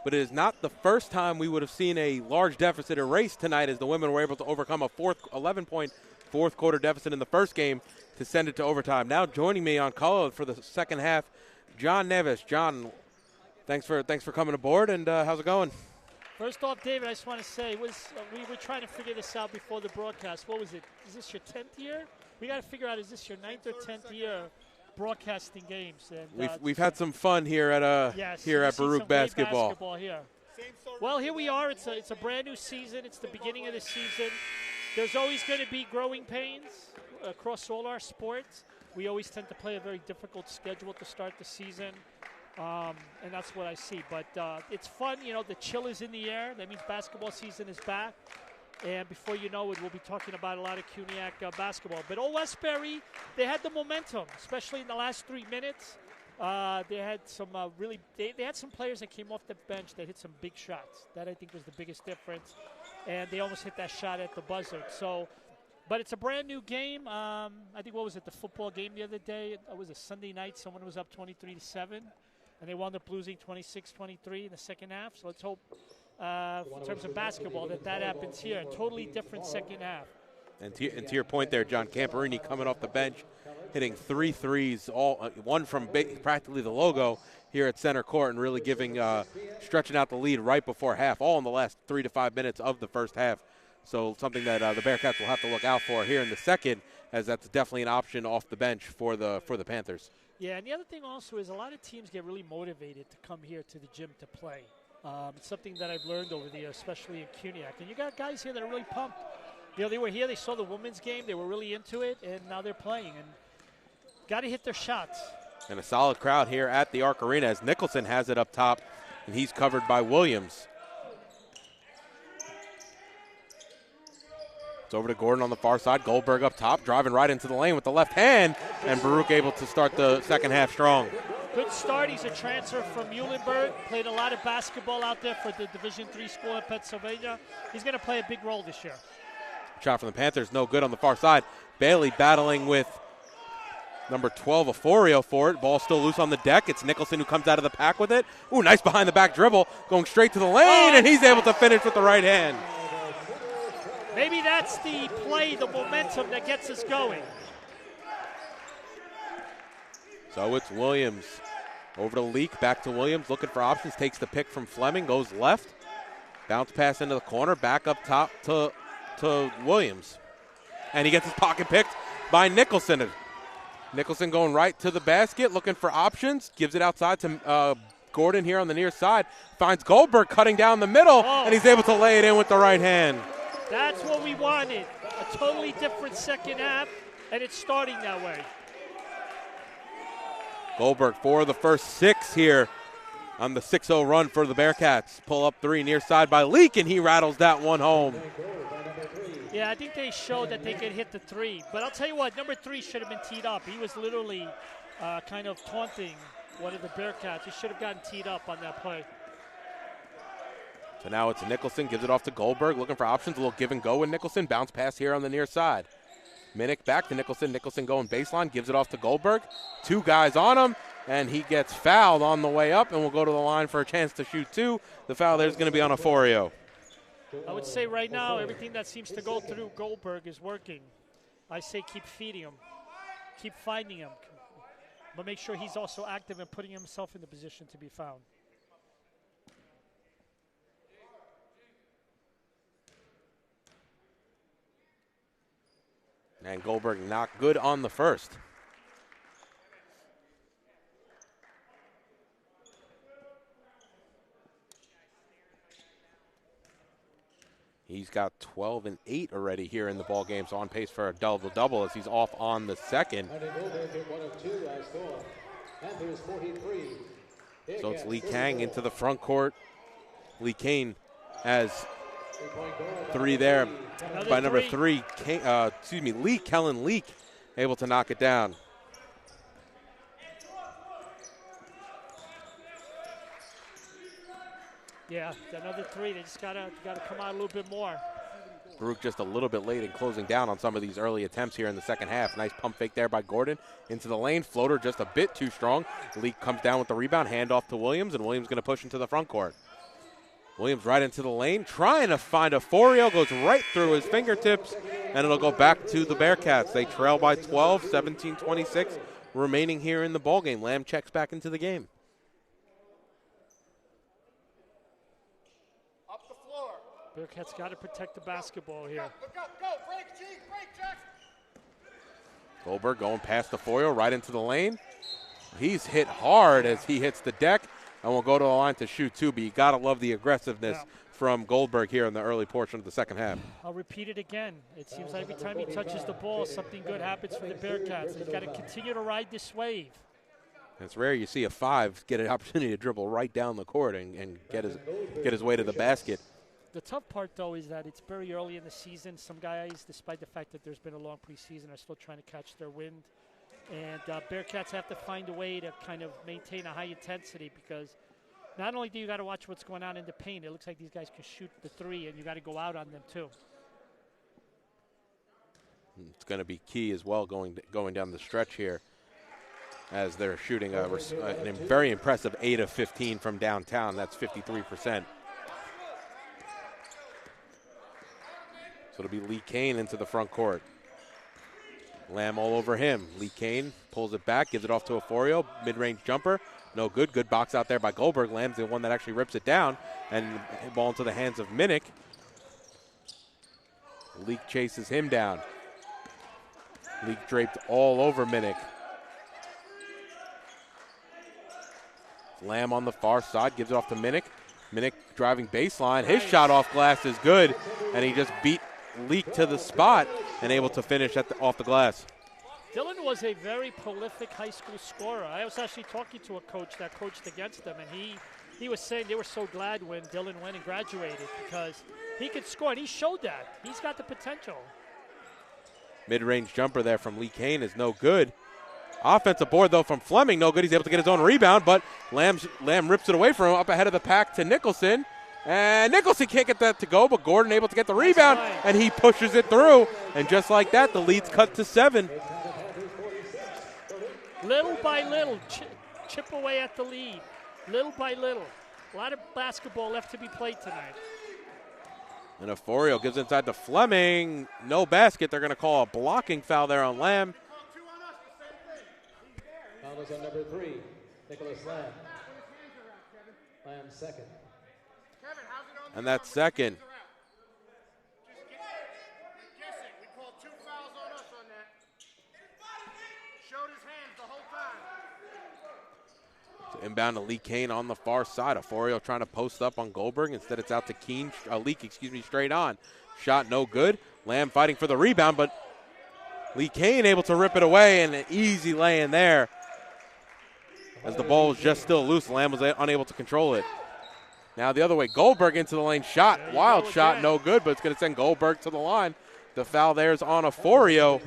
but it is not the first time we would have seen a large deficit erased tonight as the women were able to overcome a 11-point fourth quarter deficit in the first game to send it to overtime. Now joining me on call for the second half, John Nevis. John, thanks for coming aboard, and how's it going? First off, David, I just want to say, we were trying to figure this out before the broadcast. What was it? Is this your 10th year? We got to figure out, is this your 9th or 10th year broadcasting games? And we've had some fun here at Baruch basketball. Here. Well, here we are. It's a brand new season. It's the beginning of the season. There's always going to be growing pains across all our sports. We always tend to play a very difficult schedule to start the season. And that's what I see. But it's fun. You know, the chill is in the air. That means basketball season is back. And before you know it, we'll be talking about a lot of CUNYAC basketball. But Old Westbury, they had the momentum, especially in the last 3 minutes. They had some they had some players that came off the bench that hit some big shots. That, I think, was the biggest difference. And they almost hit that shot at the buzzer. So, but it's a brand new game. I think, what was it, the football game the other day? It was a Sunday night. Someone was up 23-7. And they wound up losing 26-23 in the second half. So let's hope, in terms of basketball, that happens here. A totally different second half. And to your point there, John, Camperini coming off the bench, hitting 3 threes, one from practically the logo here at center court, and really stretching out the lead right before half, all in the last 3 to 5 minutes of the first half. So something that the Bearcats will have to look out for here in the second, as that's definitely an option off the bench for the Panthers. Yeah, and the other thing also is a lot of teams get really motivated to come here to the gym to play. It's something that I've learned over the years, especially in CUNYAC. And you got guys here that are really pumped. You know, they were here, they saw the women's game, they were really into it, and now they're playing. And got to hit their shots. And a solid crowd here at the Arc Arena as Nicholson has it up top, and he's covered by Williams. It's over to Gordon on the far side. Goldberg up top, driving right into the lane with the left hand, and Baruch able to start the second half strong. Good start. He's a transfer from Muhlenberg. Played a lot of basketball out there for the Division III school in Pennsylvania. He's going to play a big role this year. Shot from the Panthers, no good on the far side. Bailey battling with number 12, Aforio for it. Ball still loose on the deck. It's Nicholson who comes out of the pack with it. Ooh, nice behind the back dribble. Going straight to the lane, and he's able to finish with the right hand. Maybe that's the play, the momentum that gets us going. So it's Williams. Over to Leak, back to Williams, looking for options. Takes the pick from Fleming, goes left. Bounce pass into the corner, back up top to Williams. And he gets his pocket picked by Nicholson. Nicholson going right to the basket, looking for options. Gives it outside to Gordon here on the near side. Finds Goldberg cutting down the middle, and he's able to lay it in with the right hand. That's what we wanted. A totally different second half, and it's starting that way. Goldberg for the first 6 here on the 6-0 run for the Bearcats. Pull up 3 near side by Leak, and he rattles that one home. Yeah, I think they showed that they could hit the 3. But I'll tell you what, number 3 should have been teed up. He was literally kind of taunting one of the Bearcats. He should have gotten teed up on that play. So now it's Nicholson, gives it off to Goldberg, looking for options. A little give and go with Nicholson. Bounce pass here on the near side. Minnick back to Nicholson. Nicholson going baseline, gives it off to Goldberg. 2 guys on him, and he gets fouled on the way up, and will go to the line for a chance to shoot 2. The foul there is going to be on Aforio. I would say right now everything that seems to go through Goldberg is working. I say keep feeding him, keep finding him, but make sure he's also active and putting himself in the position to be found. And Goldberg not good on the first. He's got 12 and 8 already here in the ball game, so on pace for a double-double as he's off on the second. So it's Lee Kang into the front court. Lee Kane has 3 there by number 3. Lee Kellen Leak able to knock it down. Yeah, another 3. They just gotta come out a little bit more. Baruch just a little bit late in closing down on some of these early attempts here in the second half. Nice pump fake there by Gordon into the lane. Floater just a bit too strong. Leak comes down with the rebound, handoff to Williams, and Williams going to push into the front court. Williams right into the lane, trying to find a Forio, goes right through his fingertips, and it'll go back to the Bearcats. They trail by 12, 17-26 remaining here in the ballgame. Lamb checks back into the game. Bearcats got to protect the basketball here. Go, break, G, break, Jackson. Goldberg going past the foil right into the lane. He's hit hard as he hits the deck, and will go to the line to shoot two, but you got to love the aggressiveness from Goldberg here in the early portion of the second half. I'll repeat it again. It seems like every time he touches the ball, something good happens for the Bearcats. They've got to continue to ride this wave. It's rare you see a 5 get an opportunity to dribble right down the court and get his way to the basket. The tough part, though, is that it's very early in the season. Some guys, despite the fact that there's been a long preseason, are still trying to catch their wind. And Bearcats have to find a way to kind of maintain a high intensity, because not only do you got to watch what's going on in the paint, it looks like these guys can shoot the three, and you got to go out on them too. It's going to be key as well going down the stretch here, as they're shooting a very impressive 8 of 15 from downtown. That's 53%. So it'll be Lee Kane into the front court. Lamb all over him. Lee Kane pulls it back, gives it off to Aforio. Mid-range jumper, no good. Good box out there by Goldberg. Lamb's the one that actually rips it down, and ball into the hands of Minnick. Leak chases him down. Leak draped all over Minnick. Lamb on the far side, gives it off to Minnick. Minnick driving baseline. His shot off glass is good, and he just beat Leak to the spot and able to finish off the glass. Dylan was a very prolific high school scorer. I was actually talking to a coach that coached against him, and he was saying they were so glad when Dylan went and graduated, because he could score, and he showed that. He's got the potential. Mid-range jumper there from Lee Kane is no good. Offensive board, though, from Fleming, no good. He's able to get his own rebound, but Lamb rips it away from him up ahead of the pack to Nicholson. And Nicholson can't get that to go, but Gordon able to get the rebound, and he pushes it through. And just like that, the lead's cut to 7. Little by little, chip away at the lead. Little by little. A lot of basketball left to be played tonight. And Aforio gives inside to Fleming. No basket. They're going to call a blocking foul there on Lamb. Foul is on number 3, Nicholas Lamb. Lamb second. And that's second. We called 2 fouls on us on that. Showed his hands the whole time. So inbound to Lee Kane on the far side. Aforio trying to post up on Goldberg. Instead, it's out to Leak, straight on. Shot no good. Lamb fighting for the rebound, but Lee Kane able to rip it away, and an easy lay in there. As the ball was just still loose, Lamb was unable to control it. Now the other way, Goldberg into the lane, shot, wild shot, no good, but it's going to send Goldberg to the line. The foul there is on Aforio.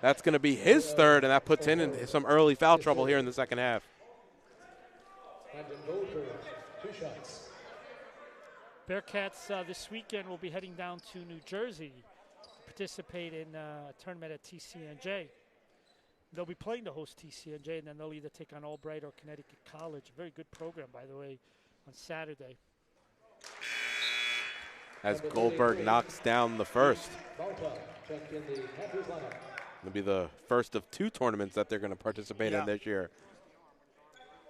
That's going to be his third, and that puts him in some early foul trouble here in the second half. Brandon Goldberg, 2 shots. Bearcats this weekend will be heading down to New Jersey to participate in a tournament at TCNJ. They'll be playing to host TCNJ, and then they'll either take on Albright or Connecticut College. A very good program, by the way, on Saturday. As Goldberg knocks down the first. It'll be the first of 2 tournaments that they're going to participate in this year.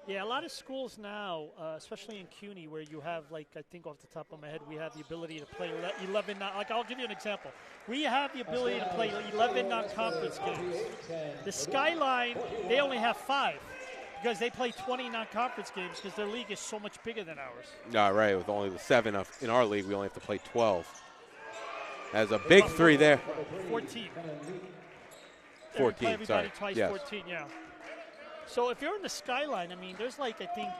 Yeah, a lot of schools now, especially in CUNY, where you have, like, I think off the top of my head, we have the ability to play 11. Like, I'll give you an example. We have the ability to play 11 non-conference games. The Skyline, they only have 5 because they play 20 non-conference games because their league is so much bigger than ours. Yeah, right. With only the 7 in our league, we only have to play 12. As a big 3 there. 14. 14, sorry. Twice, yes. 14, yeah. So if you're in the Skyline, I mean, there's like, I think,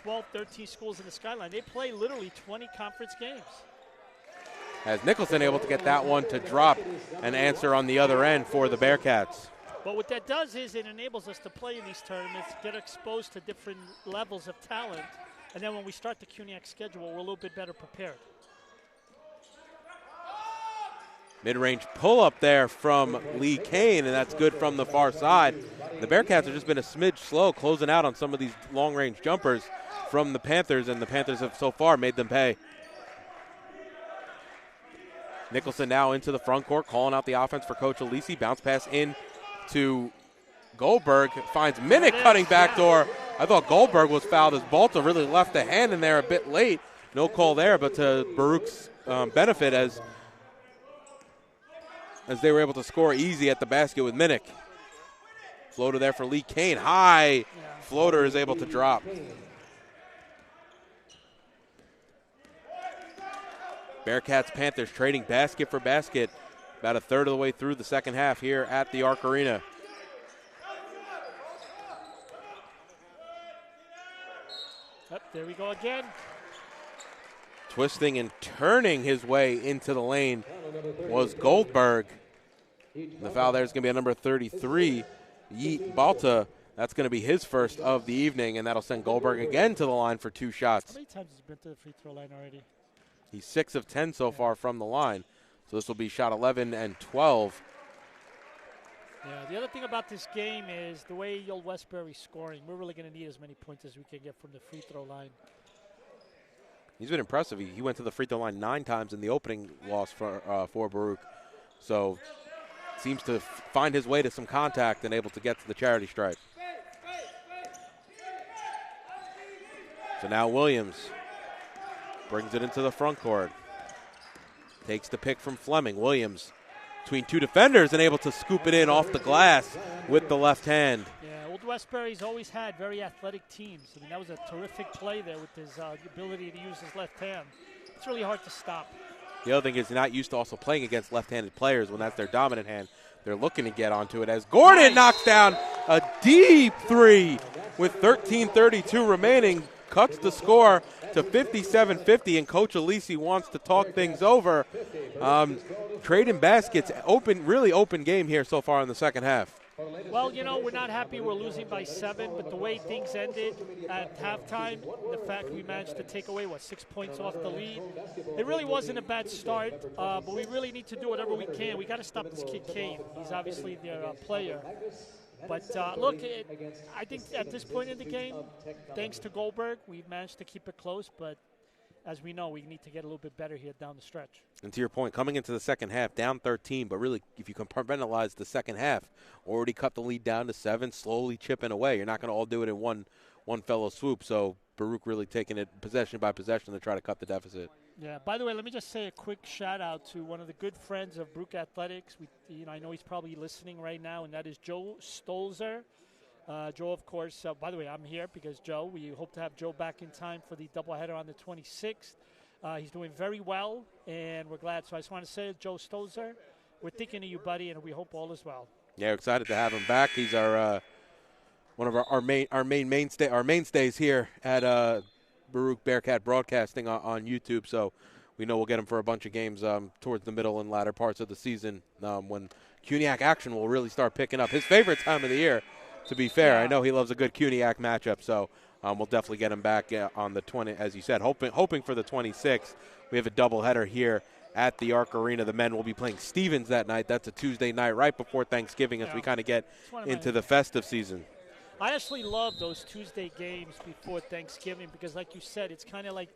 12, 13 schools in the Skyline. They play literally 20 conference games. As Nicholson able to get that one to drop and answer on the other end for the Bearcats. But what that does is it enables us to play in these tournaments, get exposed to different levels of talent, and then when we start the CUNYAC schedule, we're a little bit better prepared. Mid-range pull-up there from Lee Kane, and that's good from the far side. The Bearcats have just been a smidge slow closing out on some of these long-range jumpers from the Panthers, and the Panthers have so far made them pay. Nicholson now into the front court, calling out the offense for Coach Alisi. Bounce pass in to Goldberg. Finds Minnick cutting backdoor. I thought Goldberg was fouled as Balta really left the hand in there a bit late. No call there, but to Baruch's benefit as they were able to score easy at the basket with Minnick. Floater there for Lee Kane. High floater is able to drop. Bearcats, Panthers trading basket for basket about a third of the way through the second half here at the Arc Arena. Yep, there we go again. Twisting and turning his way into the lane was Goldberg. The foul there is going to be at number 33, Yeet Balta. That's going to be his first of the evening, and that'll send Goldberg again to the line for 2 shots. How many times has he been to the free throw line already? He's 6 of 10 so far from the line. So this will be shot 11 and 12. Yeah, the other thing about this game is the way Old Westbury's scoring. We're really going to need as many points as we can get from the free throw line. He's been impressive. He went to the free throw line 9 times in the opening loss for Baruch. So seems to find his way to some contact and able to get to the charity stripe. So now Williams brings it into the front court. Takes the pick from Fleming. Williams between 2 defenders and able to scoop it in off the glass with the left hand. Yeah, Old Westbury's always had very athletic teams. I mean, that was a terrific play there with his ability to use his left hand. It's really hard to stop. The other thing is not used to also playing against left-handed players when that's their dominant hand. They're looking to get onto it as Gordon knocks down a deep 3 with 13:32 remaining. Cuts the score to 57-50, and Coach Alisi wants to talk things over. Trading baskets, really open game here so far in the second half. Well, you know, we're not happy we're losing by 7, but the way things ended at halftime, the fact we managed to take away, 6 points off the lead, it really wasn't a bad start, but we really need to do whatever we can. We got to stop this kid Kane. He's obviously their player. But, look, I think at this point in the game, thanks to Goldberg, we've managed to keep it close, but as we know, we need to get a little bit better here down the stretch. And to your point, coming into the second half, down 13, but really, if you compartmentalize the second half, already cut the lead down to 7, slowly chipping away. You're not going to all do it in one fellow swoop, so Baruch really taking it possession by possession to try to cut the deficit. Yeah, by the way, let me just say a quick shout-out to one of the good friends of Baruch Athletics. I know he's probably listening right now, and that is Joe Stolzer. Joe, of course, by the way, I'm here because Joe, we hope to have Joe back in time for the doubleheader on the 26th. He's doing very well, and we're glad. So I just want to say, Joe Stolzer, we're thinking of you, buddy, and we hope all is well. Yeah, we're excited to have him back. He's our one of our mainstays here at Baruch Bearcat Broadcasting on YouTube. So we know we'll get him for a bunch of games towards the middle and latter parts of the season when CUNYAC action will really start picking up. His favorite time of the year. To be fair, I know he loves a good CUNYAC matchup, so we'll definitely get him back on the 20, as you said, hoping for the 26th. We have a doubleheader here at the Arc Arena. The men will be playing Stevens that night. That's a Tuesday night right before Thanksgiving as we kind of get into the festive season. I actually love those Tuesday games before Thanksgiving because, like you said, it's kind of like,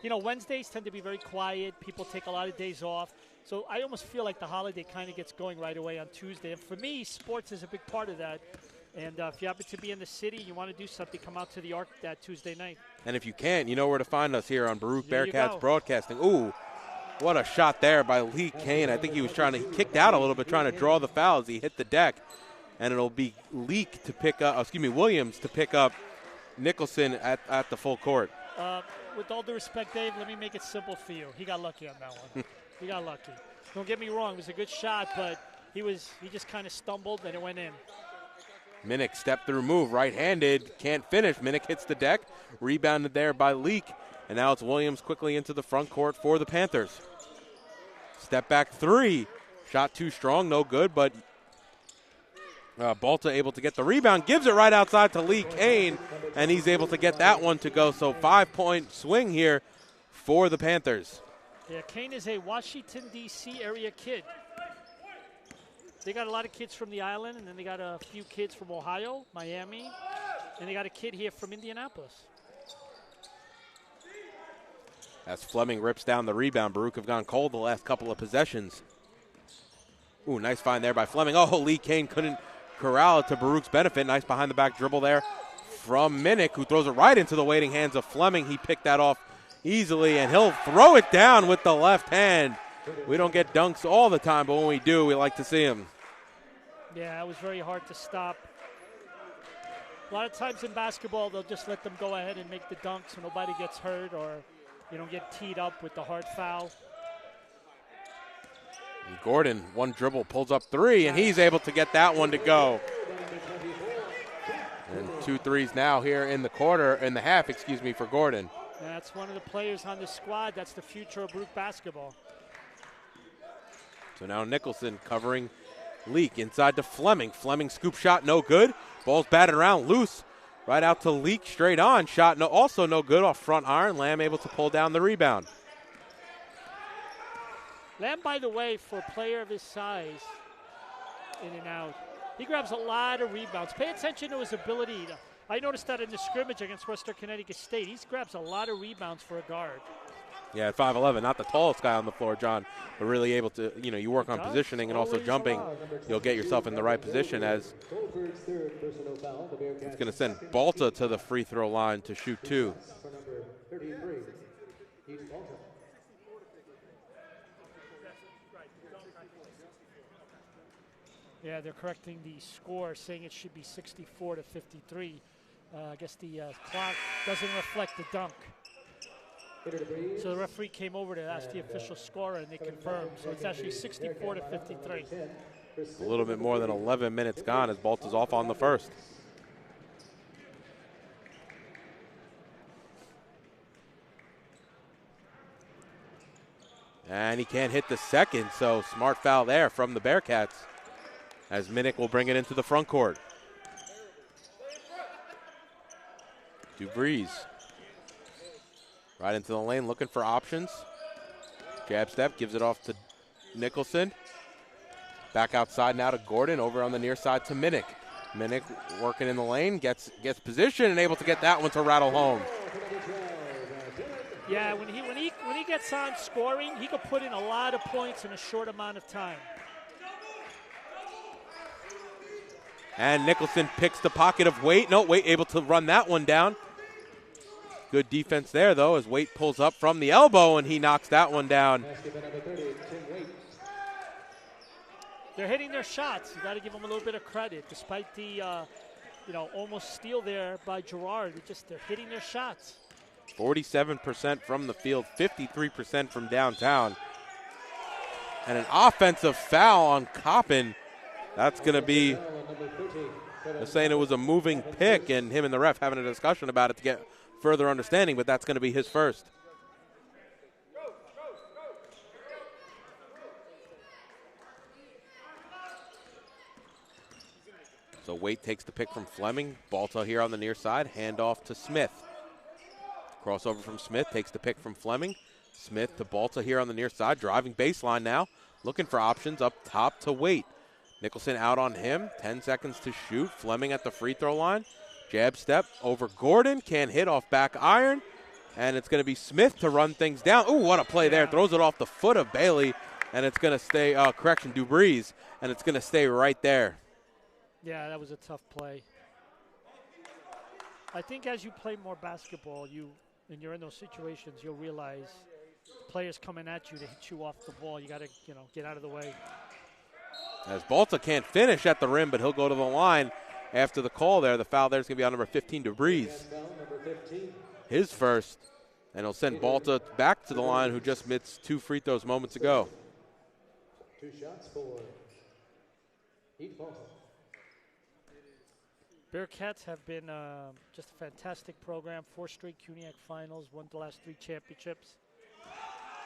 Wednesdays tend to be very quiet. People take a lot of days off. So I almost feel like the holiday kind of gets going right away on Tuesday. And for me, sports is a big part of that. And if you happen to be in the city, you want to do something, come out to the Arc that Tuesday night. And if you can, you know where to find us here on Baruch Bearcats Broadcasting. Ooh, what a shot there by Lee Kane. I think he kicked out a little bit trying to draw the foul as he hit the deck. And it'll be Williams to pick up Nicholson at the full court. With all due respect, Dave, let me make it simple for you. He got lucky on that one. He got lucky. Don't get me wrong, it was a good shot, but he just kind of stumbled and it went in. Minnick step through move, right-handed, can't finish. Minnick hits the deck, rebounded there by Leak, and now it's Williams quickly into the front court for the Panthers. Step back 3, shot too strong, no good, but Balta able to get the rebound, gives it right outside to Lee Kane, and he's able to get that one to go. So 5-point swing here for the Panthers. Yeah, Kane is a Washington, D.C. area kid. They got a lot of kids from the island, and then they got a few kids from Ohio, Miami, and they got a kid here from Indianapolis. As Fleming rips down the rebound, Baruch have gone cold the last couple of possessions. Ooh, nice find there by Fleming. Oh, Lee Kane couldn't corral it to Baruch's benefit. Nice behind-the-back dribble there from Minnick, who throws it right into the waiting hands of Fleming. He picked that off easily, and he'll throw it down with the left hand. We don't get dunks all the time, but when we do, we like to see them. Yeah, it was very hard to stop. A lot of times in basketball, they'll just let them go ahead and make the dunk so nobody gets hurt or you don't get teed up with the hard foul. And Gordon, one dribble, pulls up three, and he's able to get that one to go. And 2 threes now here in the half, for Gordon. That's one of the players on the squad. That's the future of Baruch basketball. So now Nicholson covering Leak inside to Fleming. Fleming scoop shot, no good. Ball's batted around loose. Right out to Leak, straight on. Shot also no good off front iron. Lamb able to pull down the rebound. Lamb, by the way, for a player of his size, in and out, he grabs a lot of rebounds. Pay attention to his ability. I noticed that in the scrimmage against Western Connecticut State. He grabs a lot of rebounds for a guard. Yeah, at 5'11", not the tallest guy on the floor, John, but really able to, you work on positioning and also jumping. You'll get yourself in the right position as it's going to send Balta to the free throw line to shoot 2. Yeah, they're correcting the score, saying it should be 64-53. I guess the clock doesn't reflect the dunk. So the referee came over to ask the official scorer, and they confirmed. So it's actually 64-53. A little bit more than 11 minutes gone as Balta's off on the first. And he can't hit the second, so smart foul there from the Bearcats as Minnick will bring it into the front court. DeVries right into the lane looking for options. Jab step, gives it off to Nicholson. Back outside now to Gordon, over on the near side to Minnick. Minnick working in the lane, gets position and able to get that one to rattle home. Yeah, when he gets on scoring, he could put in a lot of points in a short amount of time. And Nicholson picks the pocket of Waite. No, Waite able to run that one down. Good defense there, though, as Waite pulls up from the elbow, and he knocks that one down. They're hitting their shots. You got to give them a little bit of credit, despite the, almost steal there by Gerard. They're hitting their shots. 47% from the field, 53% from downtown. And an offensive foul on Coppin. That's going to be, they're saying it was a moving pick, and him and the ref having a discussion about it to get further understanding, but that's going to be his first. So Waite takes the pick from Fleming. Balta here on the near side. Handoff to Smith. Crossover from Smith. Takes the pick from Fleming. Smith to Balta here on the near side. Driving baseline now. Looking for options up top to Waite. Nicholson out on him. 10 seconds to shoot. Fleming at the free throw line. Jab step over Gordon. Can't hit off back iron. And it's going to be Smith to run things down. Ooh, what a play there. Throws it off the foot of Bailey. And it's going to stay, Dubreeze. And it's going to stay right there. Yeah, that was a tough play. I think as you play more basketball, and you're in those situations, you'll realize players coming at you to hit you off the ball. You got to, get out of the way. As Balta can't finish at the rim, but he'll go to the line after the call there. The foul there is going to be on number 15, Dubreeze. His first. And he'll send Balta back to the line, who just missed 2 free throws moments ago. 2 shots for Heath Balta. Bearcats have been just a fantastic program. 4 straight CUNYAC finals, won the last 3 championships.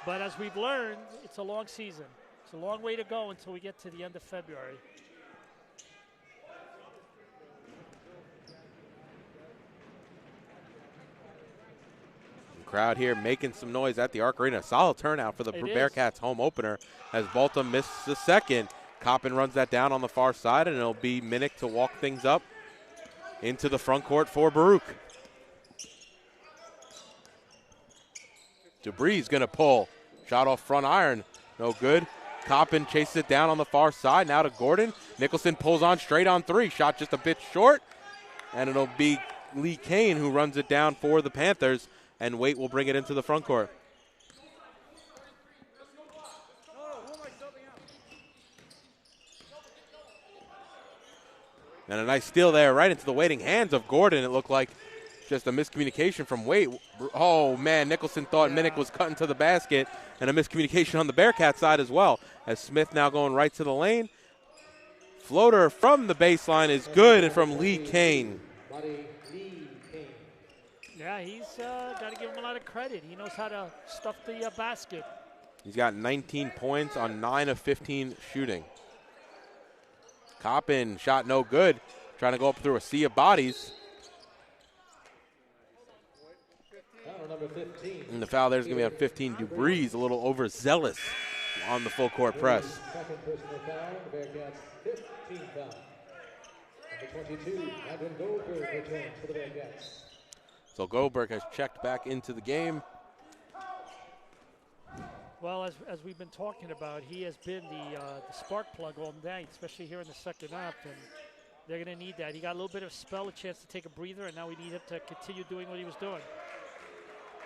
But as we've learned, it's a long season. It's a long way to go until we get to the end of February. The crowd here making some noise at the Arc Arena. Solid turnout for the Bearcats home opener as Balta missed the second. Coppin runs that down on the far side, and it'll be Minnick to walk things up into the front court for Baruch. Dupree's going to pull. Shot off front iron. No good. Coppin chases it down on the far side. Now to Gordon. Nicholson pulls on straight on three. Shot just a bit short. And it'll be Lee Kane who runs it down for the Panthers. And Waite will bring it into the front court. And a nice steal there right into the waiting hands of Gordon. It looked like just a miscommunication from Waite. Oh, man, Nicholson thought Minnick was cutting to the basket, and a miscommunication on the Bearcat side as well. As Smith now going right to the lane. Floater from the baseline is good from Lee Kane. Yeah, he's got to give him a lot of credit. He knows how to stuff the basket. He's got 19 points on 9 of 15 shooting. Coppin, shot no good. Trying to go up through a sea of bodies. And the foul there is going to be on 15. Dupree's a little overzealous on the full court press. Second personal foul, the Bearcats 15 foul. Number 22, Brandon Goldberg returns for the Bearcats. So Goldberg has checked back into the game. Well, as we've been talking about, he has been the spark plug all night, especially here in the second half, and they're going to need that. He got a little bit of spell, a chance to take a breather, and now we need him to continue doing what he was doing.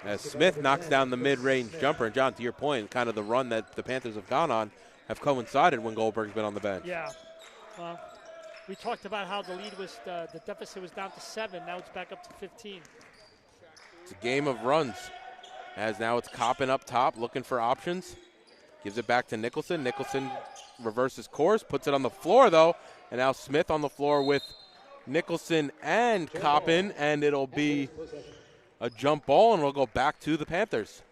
As Smith knocks down the mid-range jumper, and John, to your point, kind of the run that the Panthers have gone on have coincided when Goldberg's been on the bench. Yeah. Well, we talked about how the lead was, the deficit was down to 7. Now it's back up to 15. It's a game of runs. As now it's Coppin up top, looking for options. Gives it back to Nicholson. Nicholson reverses course, puts it on the floor, though. And now Smith on the floor with Nicholson and Coppin, and it'll be a jump ball, and it'll go back to the Panthers.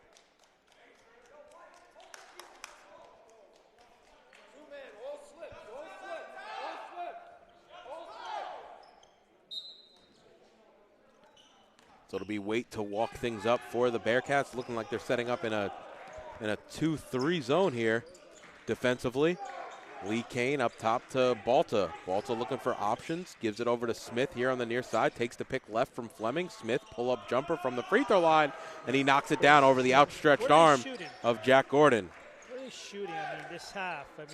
So it'll be Waite to walk things up for the Bearcats, looking like they're setting up in a 2-3 zone here defensively. Lee Kane up top to Balta. Balta looking for options, gives it over to Smith here on the near side, takes the pick left from Fleming. Smith pull-up jumper from the free throw line, and he knocks it down over the outstretched arm of Jack Gordon. What are they shooting, this half? Is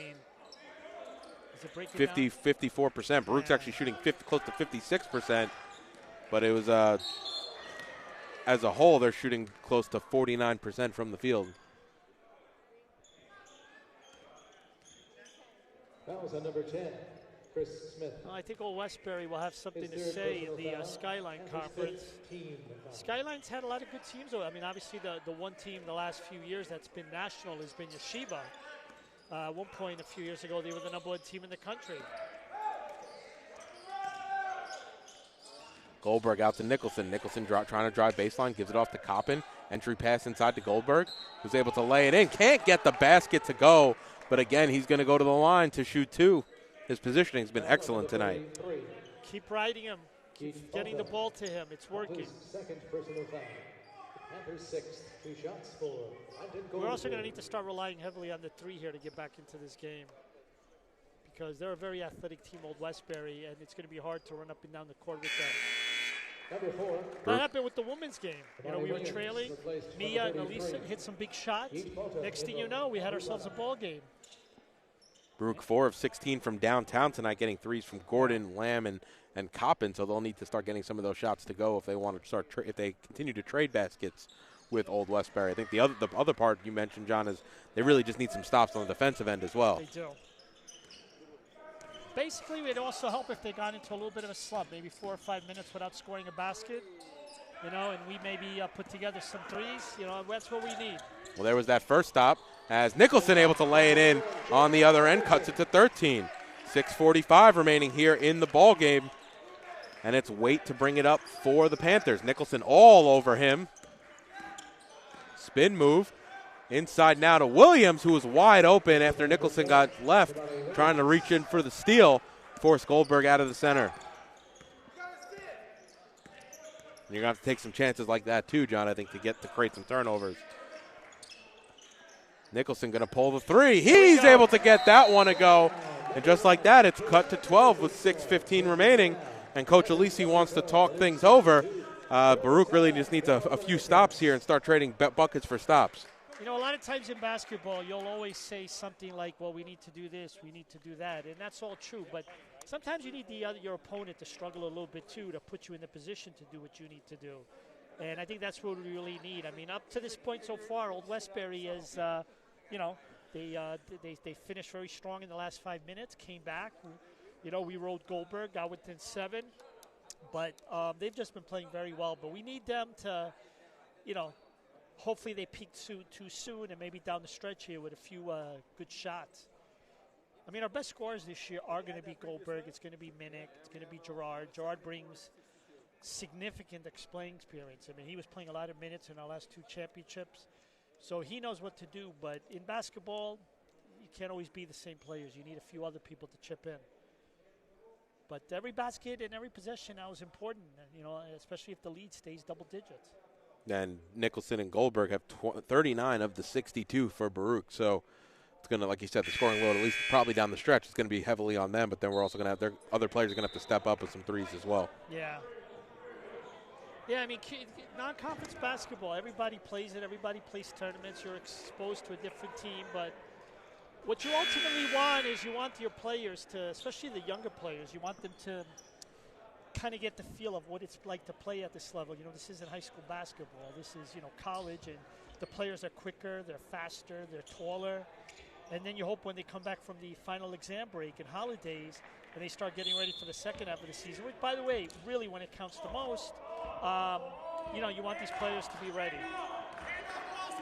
it breaking 54%. Baruch's actually shooting close to 56%, but it was as a whole, they're shooting close to 49% from the field. That was on number 10, Chris Smith. Well, I think Old Westbury will have something to say in the Skyline Conference. Skyline's had a lot of good teams, though. Obviously the one team the last few years that's been national has been Yeshiva. At one point a few years ago, they were the number 1 team in the country. Goldberg out to Nicholson. Nicholson trying to drive baseline, gives it off to Coppin. Entry pass inside to Goldberg, who's able to lay it in. Can't get the basket to go, but again, he's going to go to the line to shoot 2. His positioning has been excellent tonight. Keep riding him. Keep getting the ball to him. It's working. Second personal foul. Panthers 6, 2 shots for Brandon Goldberg. We're also going to need to start relying heavily on the 3 here to get back into this game, because they're a very athletic team, Old Westbury, and it's going to be hard to run up and down the court with them. Number 4. That happened with the women's game. We were trailing. Mia and Elisa hit some big shots. Next thing you know, we had ourselves a ball game. Baruch 4 of 16 from downtown tonight, getting threes from Gordon, Lamb, and Coppin. So they'll need to start getting some of those shots to go if they want to start if they continue to trade baskets with Old Westbury. I think the other part you mentioned, John, is they really just need some stops on the defensive end as well. They do. Basically, it would also help if they got into a little bit of a slump, maybe 4 or 5 minutes without scoring a basket, and we maybe put together some threes. That's what we need. Well, there was that first stop as Nicholson able to lay it in on the other end, cuts it to 13. 6:45 remaining here in the ball game, and it's Waite to bring it up for the Panthers. Nicholson all over him. Spin move. Inside now to Williams, who was wide open after Nicholson got left, trying to reach in for the steal, force Goldberg out of the center. And you're going to have to take some chances like that too, John, I think, to create some turnovers. Nicholson going to pull the 3. He's able to get that one to go. And just like that, it's cut to 12 with 6:15 remaining. And Coach Alisi wants to talk things over. Baruch really just needs a few stops here and start trading buckets for stops. You know, a lot of times in basketball, you'll always say something like, well, we need to do this, we need to do that. And that's all true. But sometimes you need your opponent to struggle a little bit, too, to put you in the position to do what you need to do. And I think that's what we really need. I mean, up to this point so far, Old Westbury is, you know, they finished very strong in the last 5 minutes, came back. You know, we rode Goldberg, got within 7. But they've just been playing very well. But we need them to, you know, hopefully they peak too soon and maybe down the stretch here with a few good shots. I mean, our best scorers this year are going to be Goldberg. It's going to be Minnick. It's going to be Gerard. Gerard brings significant playing experience. I mean, he was playing a lot of minutes in our last 2 championships. So he knows what to do. But in basketball, you can't always be the same players. You need a few other people to chip in. But every basket and every possession now is important, you know, especially if the lead stays double digits. And Nicholson and Goldberg have 39 of the 62 for Baruch. So it's going to, like you said, the scoring load, at least probably down the stretch, it's going to be heavily on them. But then we're also going to have their other players are going to have to step up with some threes as well. Yeah. Yeah, I mean, non-conference basketball, everybody plays it. Everybody plays tournaments. You're exposed to a different team. But what you ultimately want is you want your players to, especially the younger players, you want them to kind of get the feel of what it's like to play at this level. You know, this isn't high school basketball. This is, you know, college, and the players are quicker, they're faster, they're taller. And then you hope when they come back from the final exam break and holidays and they start getting ready for the second half of the season, which, by the way, really when it counts the most, you know, you want these players to be ready.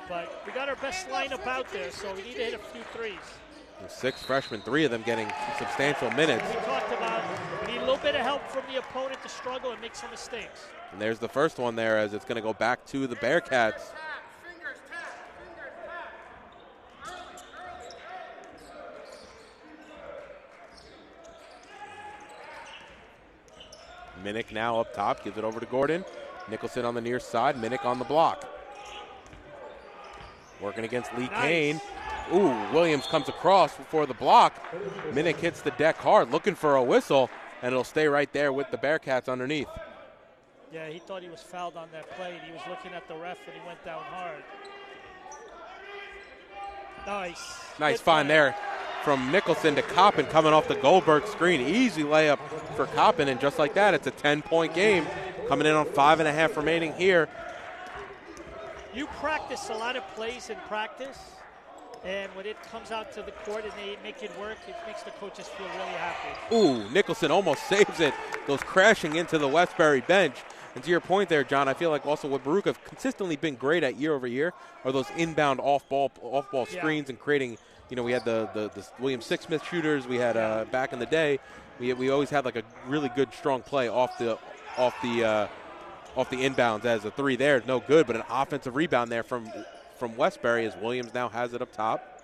But we got our best lineup out there, so we need to hit a few threes. 6 freshmen, 3 of them getting substantial minutes. We talked about we need a little bit of help from the opponent to struggle and make some mistakes. And there's the first one there as it's going to go back to the Bearcats. Minnick now up top, gives it over to Gordon. Nicholson on the near side, Minnick on the block. Working against Lee Kane. Ooh, Williams comes across for the block. Minnick hits the deck hard, looking for a whistle, and it'll stay right there with the Bearcats underneath. Yeah, he thought he was fouled on that play, and he was looking at the ref, and he went down hard. Nice. Nice find there from Nicholson to Coppin coming off the Goldberg screen. Easy layup for Coppin, and just like that, it's a 10-point game coming in on 5.5 remaining here. You practice a lot of plays in practice, and when it comes out to the court and they make it work, it makes the coaches feel really happy. Ooh, Nicholson almost saves it. Goes crashing into the Westbury bench. And to your point there, John, I feel like also what Baruch have consistently been great at year over year are those inbound off-ball screens and creating, you know, we had the William Sixsmith shooters. We had back in the day, we always had like a really good, strong play off the inbounds as a 3 there. No good, but an offensive rebound there from Westbury as Williams now has it up top.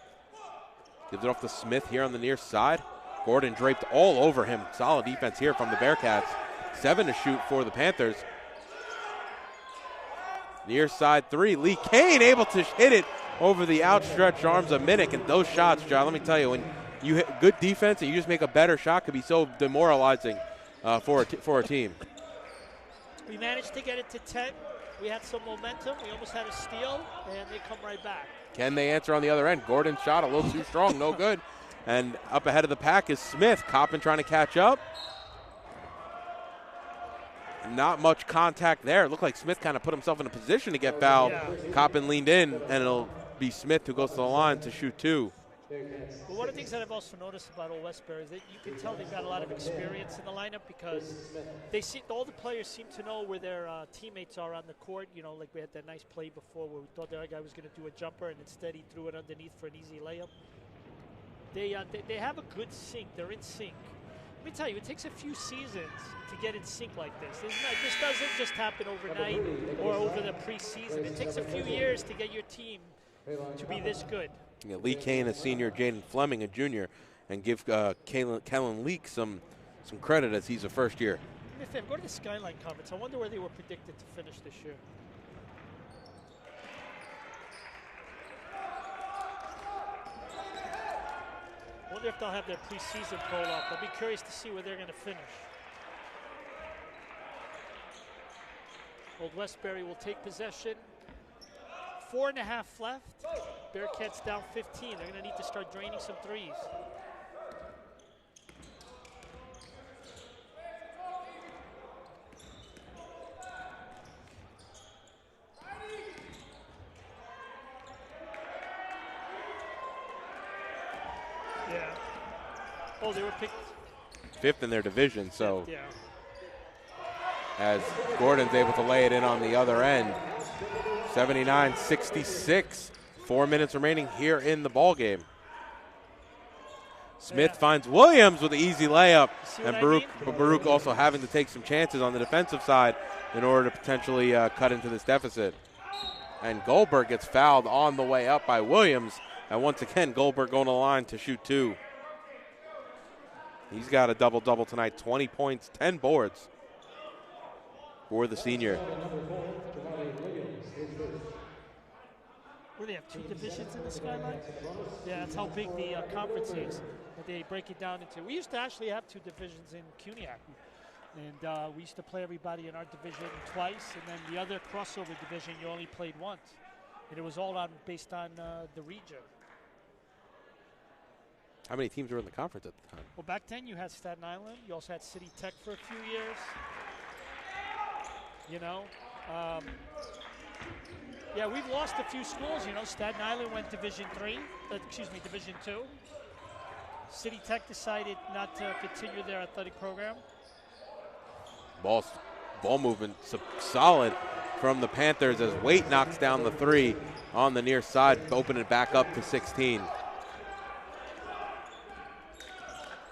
Gives it off to Smith here on the near side. Gordon draped all over him. Solid defense here from the Bearcats. 7 to shoot for the Panthers. Near side 3. Lee Kane able to hit it over the outstretched arms of Minnick. And those shots, John, let me tell you, when you hit good defense and you just make a better shot, could be so demoralizing for a team. We managed to get it to 10. We had some momentum. We almost had a steal, and they come right back. Can they answer on the other end? Gordon's shot a little too strong, no good. And up ahead of the pack is Smith. Coppin trying to catch up. Not much contact there. It looked like Smith kind of put himself in a position to get fouled. Yeah. Coppin leaned in, and it'll be Smith who goes to the line to shoot 2. Well, one of the things that I've also noticed about Old Westbury is that you can tell they've got a lot of experience in the lineup because all the players seem to know where their teammates are on the court. You know, like we had that nice play before where we thought the other guy was going to do a jumper, and instead he threw it underneath for an easy layup. They have a good sync. They're in sync. Let me tell you, it takes a few seasons to get in sync like this. This doesn't just happen overnight or over the preseason. It takes a few years to get your team to be this good. Yeah, Lee Kane, a senior, Jaden Fleming, a junior, and give Kellen Leak some credit as he's a first year. Go to the Skyline Conference. I wonder where they were predicted to finish this year. I wonder if they'll have their preseason poll up. I'll be curious to see where they're going to finish. Old Westbury will take possession. 4.5 left. Bearcats down 15. They're going to need to start draining some threes. Yeah. Oh, they were picked 5th in their division, so yeah. as Gordon's able to lay it in on the other end. 79-66. 4 minutes remaining here in the ball game. Smith finds Williams with an easy layup, and Baruch also having to take some chances on the defensive side in order to potentially cut into this deficit. And Goldberg gets fouled on the way up by Williams, and once again Goldberg going to the line to shoot 2. He's got a double-double tonight, 20 points, 10 boards for the senior. Where they have 2 divisions in the Skyline? Yeah, that's how big the conference is. That they break it down into. We used to actually have 2 divisions in CUNYAC. And we used to play everybody in our division twice. And then the other crossover division, you only played once. And it was all based on the region. How many teams were in the conference at the time? Well, back then you had Staten Island. You also had City Tech for a few years. You know, yeah, we've lost a few schools. You know, Staten Island went Division 2. City Tech decided not to continue their athletic program. Ball movement solid from the Panthers as Waite knocks down the 3 on the near side, open it back up to 16.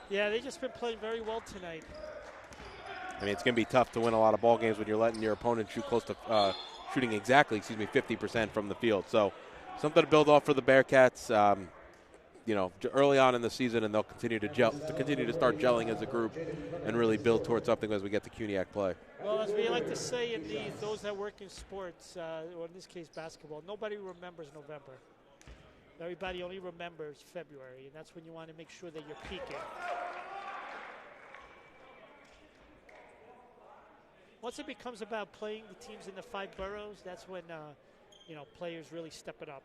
Yeah, they've just been playing very well tonight. I mean, it's going to be tough to win a lot of ball games when you're letting your opponent shoot close to shooting exactly, 50% from the field. So something to build off for the Bearcats, you know, early on in the season, and they'll continue to start gelling as a group and really build towards something as we get to CUNYAC play. Well, as we like to say in those that work in sports, or in this case basketball, nobody remembers November. Everybody only remembers February, and that's when you want to make sure that you're peaking. Once it becomes about playing the teams in the 5 boroughs, that's when you know, players really step it up.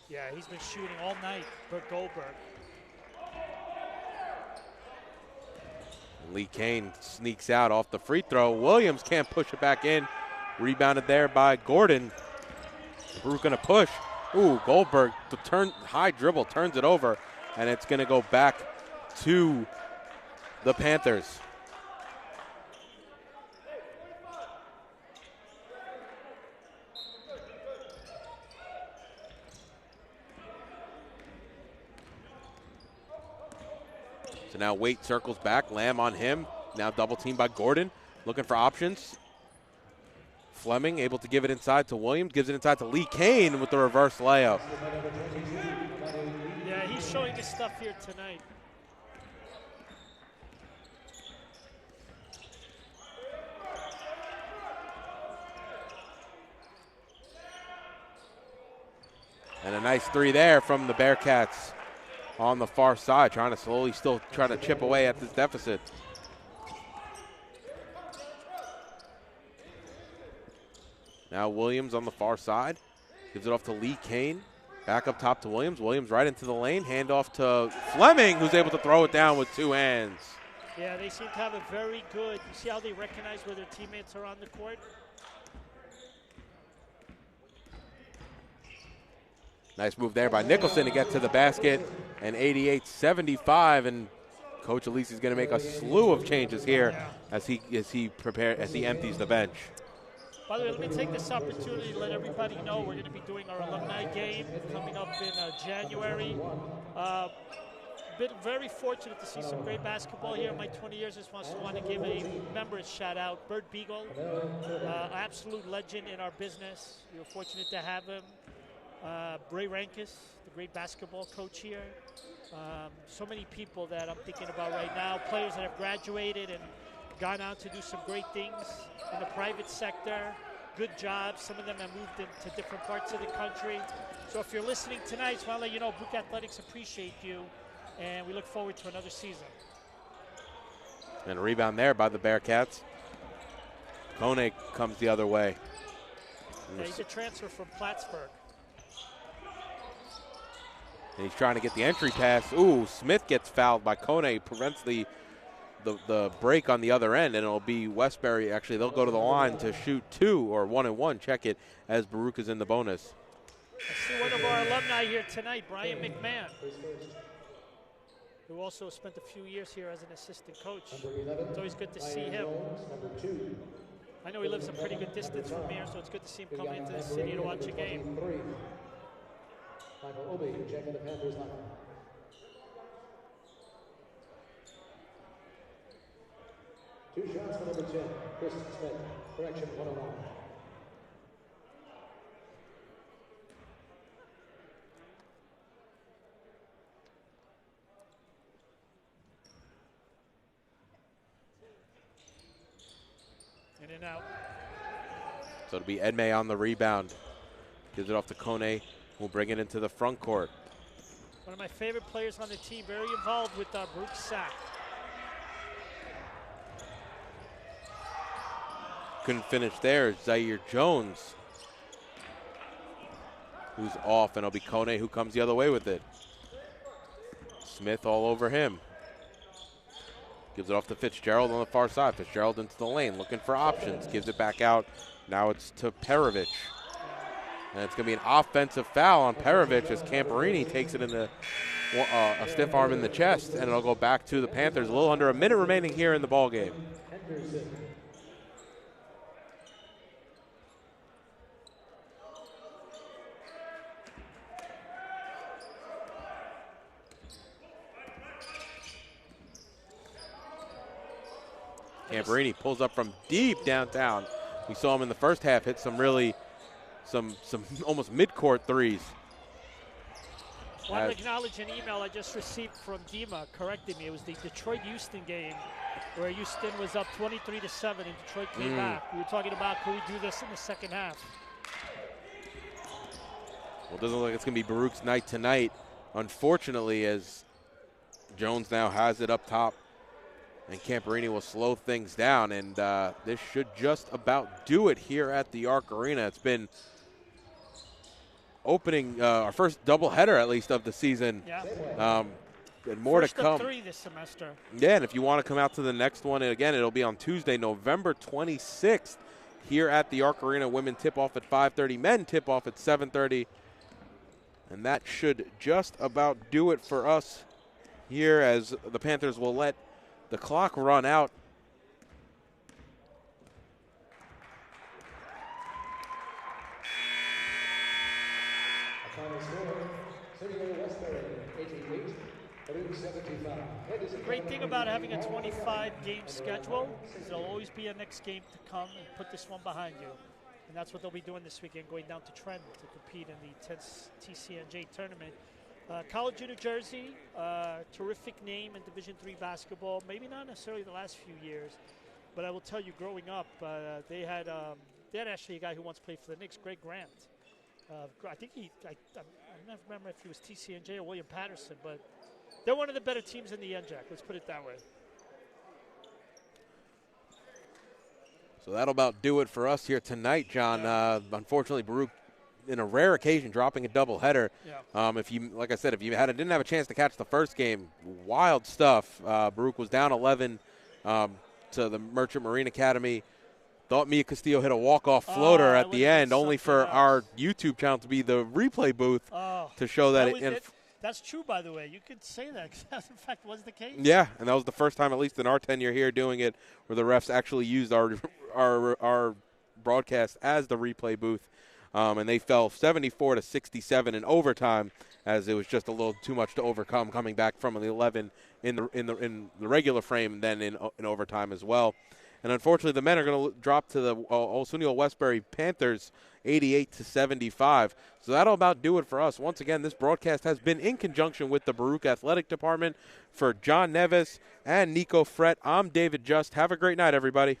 Yeah, he's been shooting all night, Goldberg. Lee Kane sneaks out off the free throw. Williams can't push it back in. Rebounded there by Gordon. Baruch going to push. Ooh, Goldberg, high dribble, turns it over, and it's going to go back to the Panthers. So now Waite circles back, Lamb on him. Now double teamed by Gordon, looking for options. Fleming able to give it inside to Williams, gives it inside to Lee Kane with the reverse layup. Yeah, he's showing his stuff here tonight. And a nice 3 there from the Bearcats on the far side, trying to chip away at this deficit. Now Williams on the far side, gives it off to Lee Kane. Back up top to Williams. Williams right into the lane, handoff to Fleming, who's able to throw it down with 2 hands. Yeah, they seem to have a very good, you see how they recognize where their teammates are on the court? Nice move there by Nicholson to get to the basket, and 88-75, and Coach Elise is going to make a slew of changes here as he empties the bench. By the way, let me take this opportunity to let everybody know we're going to be doing our alumni game coming up in January. Been very fortunate to see some great basketball here in my 20 years. Just want to give a member a shout out. Bert Beagle, absolute legend in our business. We were fortunate to have him. Ray Rankus, the great basketball coach here. So many people that I'm thinking about right now, players that have graduated and gone on to do some great things in the private sector. good jobs. Some of them have moved into different parts of the country. So if you're listening tonight, just want to let you know Baruch Athletics appreciate you, and we look forward to another season. And a rebound there by the Bearcats. Kone comes the other way. Yeah, he's a transfer from Plattsburgh. And he's trying to get the entry pass. Ooh, Smith gets fouled by Kone, prevents the break on the other end, and it'll be Westbury. Actually, they'll go to the line to shoot 2 or 1-and-1. Check it as Baruch is in the bonus. I see one of our alumni here tonight, Brian McMahon, who also spent a few years here as an assistant coach. It's always good to see him. I know he lives a pretty good distance from here, so it's good to see him come into the city to watch a game. Michael Obi checking the Panthers line. Two shots for number 10, Chris Smith. Correction, 101. In and out. So it'll be Edmey on the rebound. Gives it off to Kone, who'll bring it into the front court. One of my favorite players on the team, very involved with Baruch sack. Couldn't finish there. Zaire Jones, who's off, and it'll be Kone who comes the other way with it. Smith all over him. Gives it off to Fitzgerald on the far side. Fitzgerald into the lane, looking for options. Gives it back out. Now it's to Perovich. And it's going to be an offensive foul on Perovich as Camperini takes it in the a stiff arm in the chest, and it'll go back to the Panthers. A little under a minute remaining here in the ball game. Camperini pulls up from deep downtown. We saw him in the first half hit some almost mid-court threes. I want to acknowledge an email I just received from Dima correcting me. It was the Detroit-Houston game where Houston was up 23-7 and Detroit came back. We were talking about could we do this in the second half. Well, it doesn't look like it's going to be Baruch's night tonight, unfortunately, as Jones now has it up top. And Camperini will slow things down, and this should just about do it here at the Arc Arena. It's been opening our first doubleheader, at least, of the season. Yeah. And more first to come. Of 3 this semester. Yeah, and if you want to come out to the next one, and again, it'll be on Tuesday, November 26th, here at the Arc Arena. Women tip-off at 5:30, men tip-off at 7:30. And that should just about do it for us here, as the Panthers will let the clock run out. Final score, SUNY Westbury 88, Baruch 75. The great thing about having a 25-game schedule is there'll always be a next game to come and put this one behind you. And that's what they'll be doing this weekend, going down to Trent to compete in the 10th TCNJ tournament. College of New Jersey, terrific name in Division III basketball. Maybe not necessarily the last few years, but I will tell you, growing up, they had actually a guy who once played for the Knicks, Greg Grant. I think I don't remember if he was TCNJ or William Patterson, but they're one of the better teams in the NJAC. Let's put it that way. So that'll about do it for us here tonight, John. Unfortunately, Baruch, in a rare occasion, dropping a doubleheader. Yeah. If you, like I said, if you didn't have a chance to catch the first game, wild stuff. Baruch was down 11 to the Merchant Marine Academy. Thought Mia Castillo hit a walk-off floater at the end, only for our YouTube channel to be the replay booth to show that. That's true, by the way. You could say that, because that, in fact, was the case. Yeah, and that was the first time, at least in our tenure here, doing it, where the refs actually used our broadcast as the replay booth. And they fell 74-67 in overtime, as it was just a little too much to overcome, coming back from the 11 in the regular frame, and then in overtime as well. And unfortunately, the men are going to drop to the SUNY Westbury Panthers 88-75. So that'll about do it for us. Once again, this broadcast has been in conjunction with the Baruch Athletic Department. For John Neves and Nico Frett, I'm David Just. Have a great night, everybody.